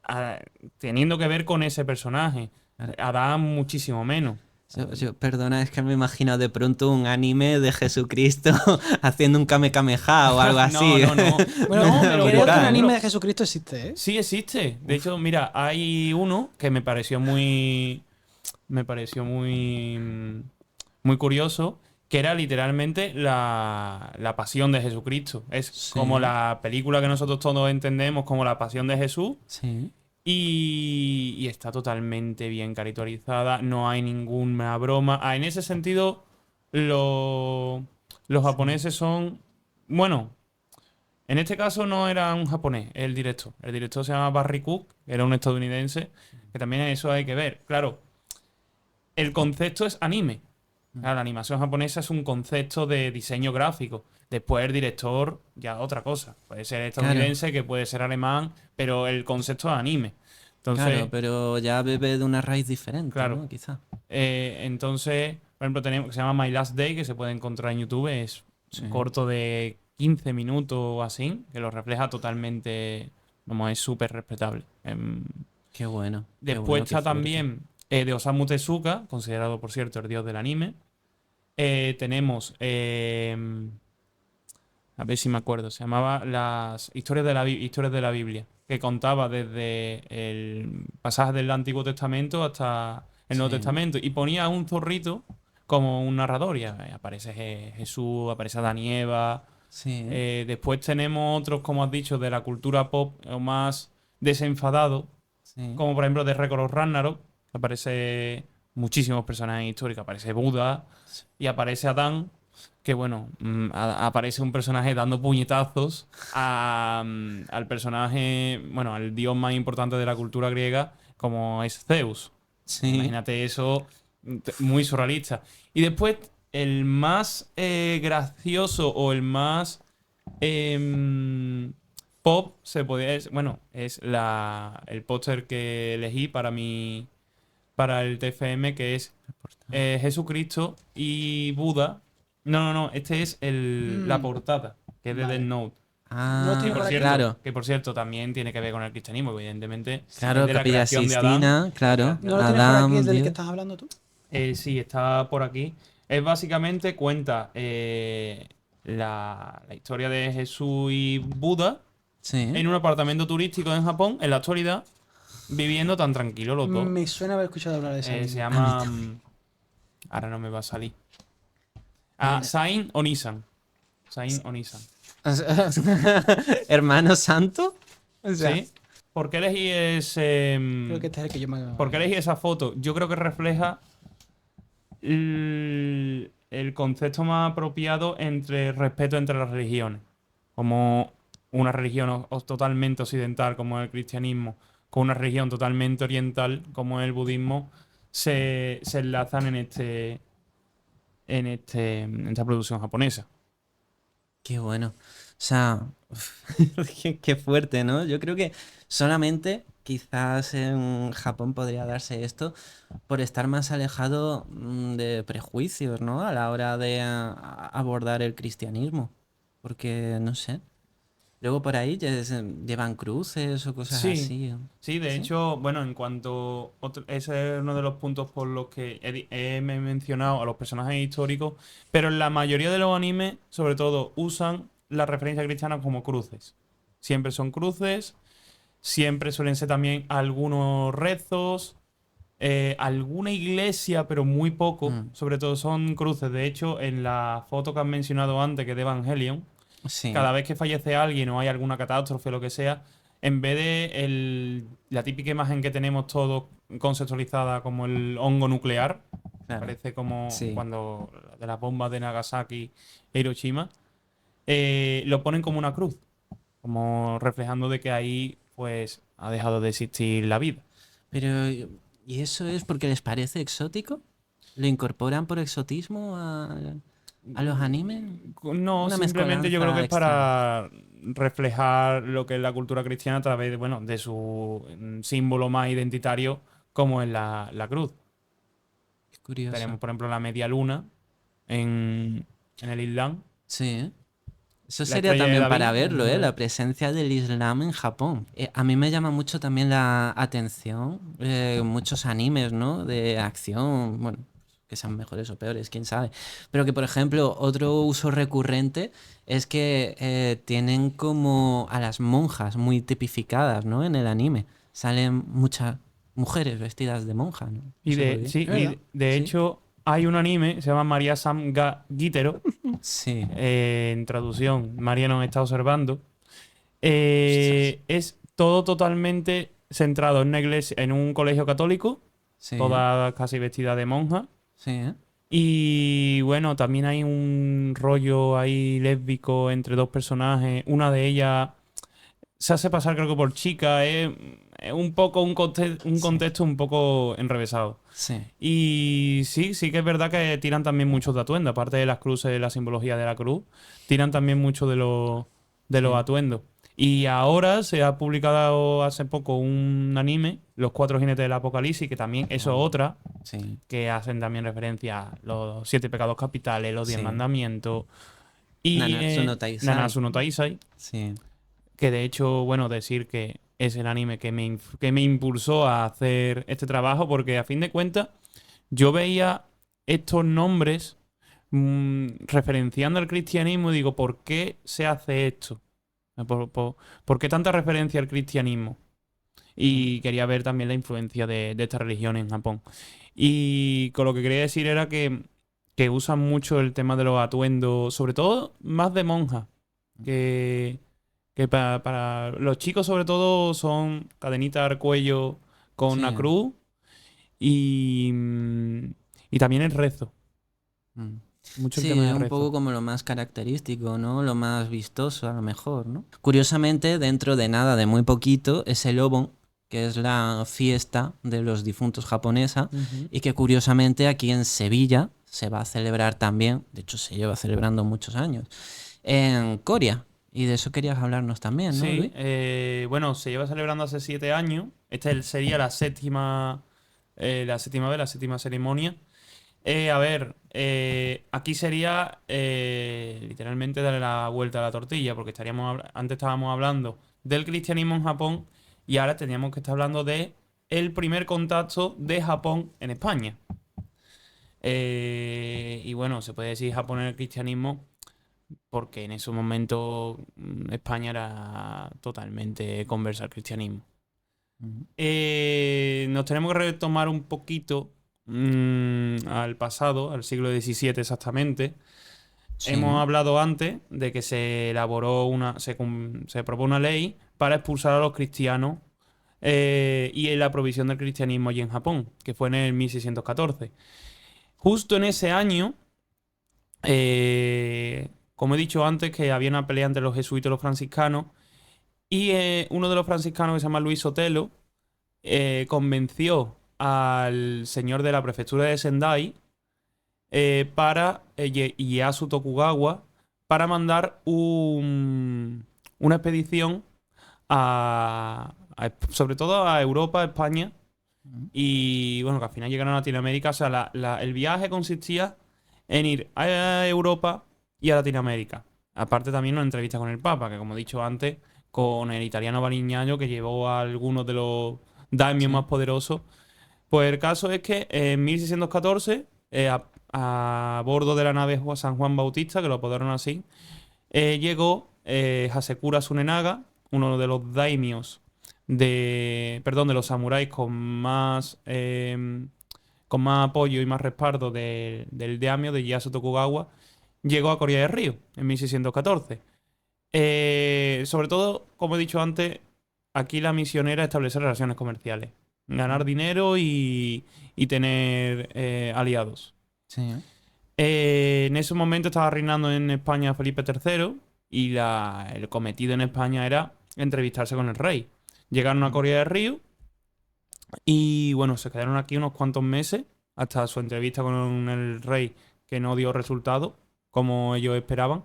ah, teniendo que ver con ese personaje. claro. Adán muchísimo menos. Perdona, es que me imagino de pronto un anime de Jesucristo haciendo un Kame Kameha o algo No, así. no, no. Bueno, No, pero creo que un por Brutal. anime ejemplo, de Jesucristo existe, ¿eh? sí existe. De hecho, mira, hay uno que me pareció muy curioso, que era literalmente la pasión de Jesucristo. Es como Sí, la película que nosotros todos entendemos como la pasión de Jesús sí. y está totalmente bien caricaturizada, no hay ninguna broma. En ese sentido, los japoneses son, bueno, en este caso no era un japonés, el director. El director se llama Barry Cook, era un estadounidense, que también eso hay que ver. Claro, el concepto es anime. Claro, la animación japonesa es un concepto de diseño gráfico. Después el director ya otra cosa. Puede ser Claro, estadounidense, que puede ser alemán, pero el concepto es anime. claro, Entonces, pero ya bebe de una raíz diferente, claro. ¿no? Quizá. Entonces, por ejemplo, tenemos que se llama My Last Day, que se puede encontrar en YouTube. Es Sí. un corto de 15 minutos o así, que lo refleja totalmente. Vamos, es súper respetable. Qué bueno, qué Después bueno, qué está fuerte. también de Osamu Tezuka, considerado, por cierto, el dios del anime. Tenemos, a ver si me acuerdo, se llamaba Las Historias de la Biblia, que contaba desde el pasaje del Antiguo Testamento hasta el Nuevo Sí. Testamento y ponía a un zorrito como un narrador. Y aparece Jesús, aparece Adán y Eva, Sí. Después tenemos otros, como has dicho, de la cultura pop o más desenfadado, Sí. como por ejemplo de Record Ragnarok, que aparece muchísimos personajes históricos. Aparece Buda y aparece Adán, que bueno, aparece un personaje dando puñetazos al personaje, bueno, al dios más importante de la cultura griega, como es Zeus. Sí. Imagínate eso, muy surrealista. Y después, el más gracioso o el más pop se podría decir, bueno, es el póster que elegí para el TFM, que es Jesucristo y Buda. No, este es la portada, que es de Vale. Death Note. No lo Ah, tengo por aquí. claro. Que por cierto también tiene que ver con el cristianismo, evidentemente. Claro, Es de la Capilla creación de Adán. Sistina, claro. ¿No lo tienes por aquí, el del que Dios. estás hablando tú? Sí, está por aquí. Es básicamente cuenta la historia de Jesús y Buda Sí. en un apartamento turístico en Japón, en la actualidad, viviendo tan tranquilos los dos. Me suena haber escuchado hablar de ese anime. Se llama... ahora no me va a salir. Sain Onisan. Sain Onisan. Hermano santo. O sea, ¿Sí? ¿Por qué elegí ese... Creo que este es el que yo me... ¿Por qué elegí esa foto? Yo creo que refleja el concepto más apropiado entre respeto entre las religiones. Como una religión totalmente occidental como el cristianismo, con una religión totalmente oriental como el budismo, se enlazan en esta producción japonesa. qué bueno. O sea, qué fuerte, ¿no? Yo creo que solamente quizás en Japón podría darse esto por estar más alejado de prejuicios, ¿no? A la hora de abordar el cristianismo. Porque, no sé. Luego por ahí llevan cruces o cosas Sí, así. sí, de ¿Sí? hecho, bueno, ese es uno de los puntos por los que he mencionado a los personajes históricos, pero en la mayoría de los animes, sobre todo, usan la referencia cristiana como cruces. Siempre son cruces, siempre suelen ser también algunos rezos, alguna iglesia, pero muy poco. Sobre todo son cruces. De hecho, en la foto que han mencionado antes, que es de Evangelion, Sí. cada vez que fallece alguien o hay alguna catástrofe o lo que sea, en vez de la típica imagen que tenemos todos conceptualizada como el hongo nuclear, Claro. parece como Sí. cuando de las bombas de Nagasaki e Hiroshima, lo ponen como una cruz, como reflejando de que ahí pues ha dejado de existir la vida. Pero, ¿y eso es porque les parece exótico? ¿Lo incorporan por exotismo a los animes? No, Una simplemente yo creo que es mezcolanza para reflejar lo que es la cultura cristiana a través de, bueno, de su símbolo más identitario, como es la cruz. Qué curioso. Tenemos, por ejemplo, la media luna en el Islam. Sí, ¿eh? Eso La sería estrella de también David, para verlo, ¿no? la presencia del Islam en Japón. A mí me llama mucho también la atención muchos animes, ¿no? De acción, bueno, que sean mejores o peores, quién sabe. Pero que, por ejemplo, otro uso recurrente es que tienen como a las monjas muy tipificadas, ¿no? En el anime. Salen muchas mujeres vestidas de monja, ¿no? Y No sé por de, qué. sí, ¿Verdad? y de Sí. hecho, hay un anime, se llama María Sam Gitero, Sí. en traducción, María nos está observando. Es todo totalmente centrado en una iglesia, en un colegio católico, Sí. toda casi vestida de monja. Sí, ¿eh? Y bueno, también hay un rollo ahí lésbico entre dos personajes. Una de ellas se hace pasar, creo que por chica. Es un poco un contexto un poco enrevesado. Sí. Y sí que es verdad que tiran también muchos de atuendo. Aparte de las cruces, la simbología de la cruz, tiran también mucho de los atuendos. Y ahora se ha publicado hace poco un anime, Los Cuatro Jinetes del Apocalipsis, que también eso es otra, Sí. que hacen también referencia a los 7 pecados capitales, los 10 Sí. mandamientos. Y Nanatsu no Taizai. Nanatsu no Taizai, Sí. que de hecho, bueno, decir que es el anime que me impulsó a hacer este trabajo, porque a fin de cuentas yo veía estos nombres referenciando al cristianismo y digo, ¿por qué se hace esto? ¿Por qué tanta referencia al cristianismo? Y quería ver también la influencia de esta religión en Japón. Y con lo que quería decir era que usan mucho el tema de los atuendos, sobre todo más de monjas. Que para los chicos sobre todo son cadenita al cuello con una Sí. cruz y, y también el rezo. Mm. Mucho el Sí, tema es del un rezo. poco como lo más característico, ¿no? Lo más vistoso, a lo mejor, ¿no? Curiosamente, dentro de nada, de muy poquito, es el Obon, que es la fiesta de los difuntos japonesa, Ujú. y que curiosamente aquí en Sevilla se va a celebrar también, de hecho se lleva celebrando muchos años, en Coria. Y de eso querías hablarnos también, ¿no, Sí, Luis? bueno, se lleva celebrando hace 7 años. Sería la séptima vez, la séptima ceremonia. A ver, aquí sería literalmente darle la vuelta a la tortilla, porque antes estábamos hablando del cristianismo en Japón y ahora teníamos que estar hablando de el primer contacto de Japón en España. Y bueno, se puede decir Japón en el cristianismo porque en ese momento España era totalmente conversa al cristianismo. Ujú. Nos tenemos que retomar un poquito al pasado, al siglo XVII exactamente. Sí. Hemos hablado antes de que se aprobó una ley para expulsar a los cristianos y en la provisión del cristianismo allí en Japón, que fue en el 1614. Justo en ese año, como he dicho antes, que había una pelea entre los jesuitas y los franciscanos, y uno de los franciscanos, que se llama Luis Sotelo, convenció al señor de la prefectura de Sendai Ieyasu Tokugawa para mandar una expedición sobre todo a Europa, a España, Ujú. y bueno, que al final llegaron a Latinoamérica. O sea, el viaje consistía en ir a Europa y a Latinoamérica. Aparte también una entrevista con el Papa, que como he dicho antes, con el italiano Baliñaño, que llevó a algunos de los daimios Sí. más poderosos. Pues el caso es que en 1614, a bordo de la nave San Juan Bautista, que lo apodaron así, llegó Hasekura Tsunenaga, uno de los daimios de los samuráis con más apoyo y más respaldo del daimyo de Ieyasu Tokugawa, llegó a Corea del Río en 1614. Sobre todo, como he dicho antes, aquí la misión era establecer relaciones comerciales, ganar dinero y tener aliados. Sí. En ese momento estaba reinando en España Felipe III y el cometido en España era entrevistarse con el rey. Llegaron a Ujú. Corea del Río y bueno, se quedaron aquí unos cuantos meses hasta su entrevista con el rey, que no dio resultado como ellos esperaban.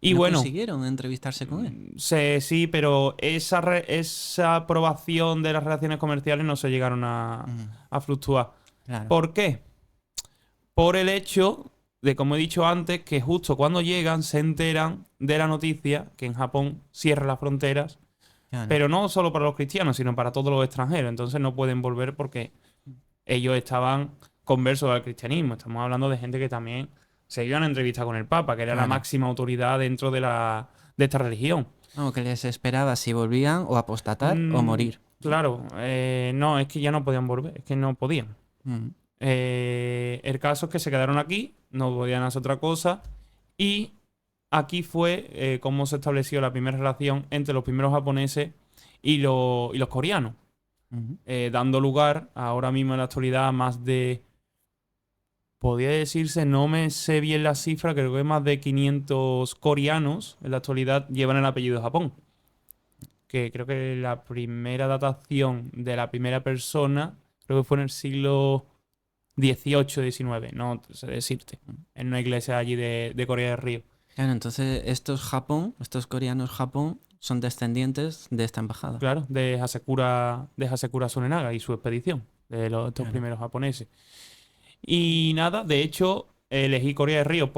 Y No bueno, consiguieron entrevistarse con él. sí, pero esa aprobación de las relaciones comerciales no se llegaron Mm. a fluctuar. Claro. ¿Por qué? Por el hecho de, como he dicho antes, que justo cuando llegan se enteran de la noticia que en Japón cierran las fronteras, Claro. pero no solo para los cristianos, sino para todos los extranjeros. Entonces no pueden volver porque ellos estaban conversos al cristianismo. Estamos hablando de gente que también se iban a entrevistar con el Papa, que era la Claro. máxima autoridad dentro de esta religión. Vamos, que les esperaba si volvían o apostatar o morir. Claro, no, es que ya no podían volver, es que no podían. Mm. El caso es que se quedaron aquí, no podían hacer otra cosa, y aquí fue como se estableció la primera relación entre los primeros japoneses y los coreanos, Ujú. dando lugar ahora mismo en la actualidad a más de, podría decirse, no me sé bien la cifra, creo que más de 500 coreanos en la actualidad llevan el apellido de Japón. Que creo que la primera datación de la primera persona, creo que fue en el siglo 18, 19, no sé decirte, en una iglesia allí de Corea del Río. Claro, entonces estos coreanos Japón, son descendientes de esta embajada. Claro, de Hasekura Tsunenaga y su expedición, estos Claro. primeros japoneses. Y nada, de hecho, elegí Corea del Río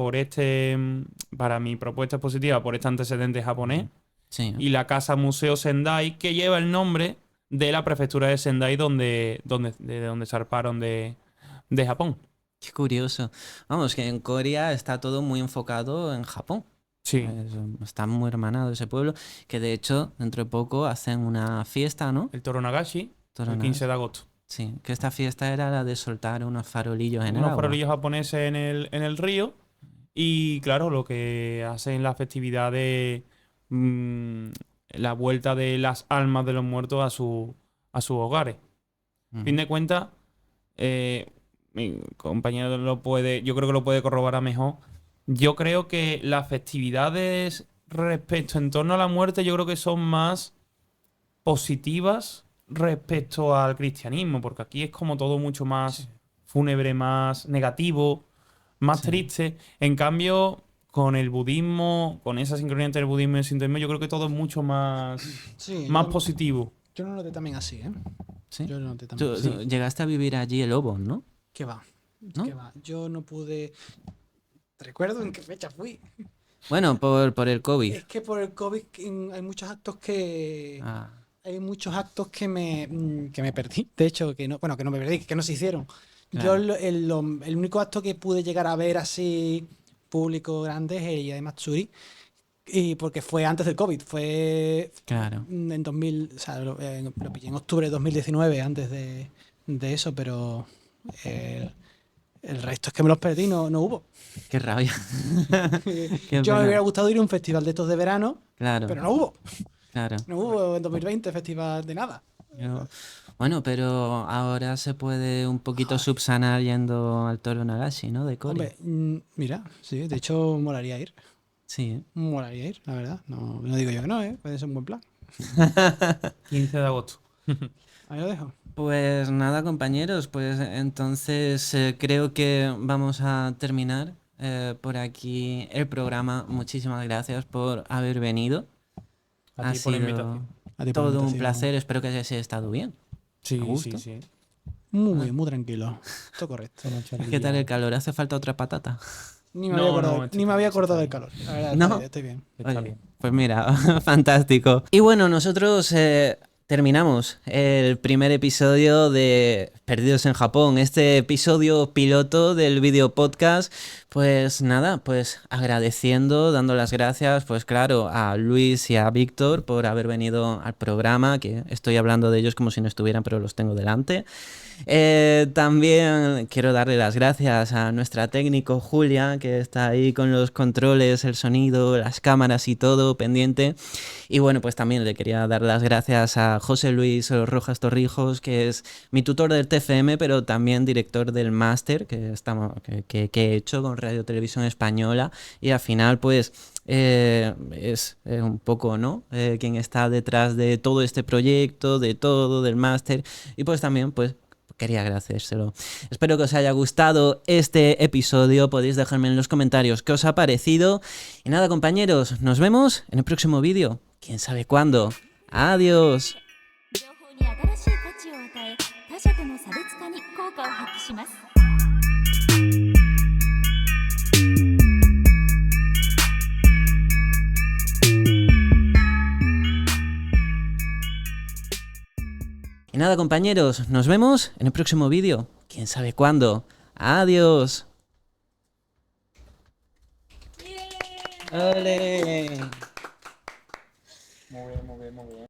para mi propuesta expositiva, por este antecedente japonés, Sí, y la casa Museo Sendai, que lleva el nombre de la prefectura de Sendai de donde zarparon de Japón. qué curioso. Vamos, que en Corea está todo muy enfocado en Japón. Sí, Está muy hermanado ese pueblo, que de hecho dentro de poco hacen una fiesta, ¿no? el Toro Nagashi, el Torona- 15 de agosto. Sí, que esta fiesta era la de soltar unos farolillos en el Unos agua. farolillos japoneses en el río. Y claro, lo que hacen las festividades, mm, la vuelta de las almas de los muertos a sus hogares. A fin de cuentas, mi compañero yo creo que lo puede corroborar mejor. Yo creo que las festividades respecto en torno a la muerte, yo creo que son más positivas respecto al cristianismo, porque aquí es como todo mucho más fúnebre, más negativo, más Sí. triste. En cambio, con el budismo, con esa sincronía entre el budismo y el sintoísmo, yo creo que todo es mucho más, Sí, más positivo. yo lo noté también así, ¿eh? ¿Sí? Yo lo noté también Tú así. llegaste a vivir allí el Lobo, ¿no? ¿Qué va? ¿No? ¿Qué va? Yo no pude... ¿Recuerdo en qué fecha fui? Bueno, por el COVID. Es que por el COVID hay muchos actos que... Ah, Hay muchos actos que me perdí. De hecho, que no, bueno, que no me perdí, que no se hicieron. Yo claro. el único acto que pude llegar a ver así público grande es el Día de Matsuri. Y porque fue antes del COVID, fue Claro. en 2000, o sea, lo pillé en octubre de 2019, antes de eso, pero el resto es que me los perdí, no hubo. Qué rabia. Qué Yo me pena. hubiera gustado ir a un festival de estos de verano, Claro, pero no hubo. claro. No hubo en 2020 festival de nada. Yo- Bueno, pero ahora se puede un poquito Joder. subsanar yendo al Toro Nagashi, ¿no? De Corea. Hombre, mira, sí, de hecho molaría ir. Sí, ¿eh? Molaría ir, la verdad. No digo yo que no, ¿eh? Puede ser un buen plan. 15 de agosto. Ahí lo dejo. Pues nada, compañeros, pues entonces creo que vamos a terminar por aquí el programa. Muchísimas gracias por haber venido. A Ha ti por la sido invitación. A ti por la todo un invitación. placer. Espero que hayas estado bien. ¿A Sí, gusto? sí, sí. Muy bien, muy tranquilo. Todo correcto. ¿Qué tal el calor? ¿Hace falta otra patata? Ni me había acordado, ni me había acordado del calor. La verdad, No. estoy bien. Está Oye, bien. pues mira, fantástico. Y bueno, nosotros terminamos el primer episodio de Perdidos en Japón, este episodio piloto del video podcast. Pues nada, pues agradeciendo, dando las gracias, pues claro, a Luis y a Víctor por haber venido al programa, que estoy hablando de ellos como si no estuvieran, pero los tengo delante. También quiero darle las gracias a nuestra técnico Julia, que está ahí con los controles, el sonido, las cámaras y todo pendiente. Y bueno, pues también le quería dar las gracias a José Luis Rojas Torrijos, que es mi tutor del TFM, pero también director del máster que he hecho con Radio Televisión Española. Y al final, pues es un poco, ¿no? Quien está detrás de todo este proyecto, de todo, del máster. Y pues también, pues quería agradecérselo. Espero que os haya gustado este episodio. Podéis dejarme en los comentarios qué os ha parecido. Y nada, compañeros, nos vemos en el próximo vídeo. ¿Quién sabe cuándo? Adiós. 情報に新しい価値を与え、他者との差別化に効果を発揮します。Y nada, compañeros, nos vemos en el próximo vídeo. ¿Quién sabe cuándo? Adiós. ¡Ole! Muy bien, muy bien, muy bien.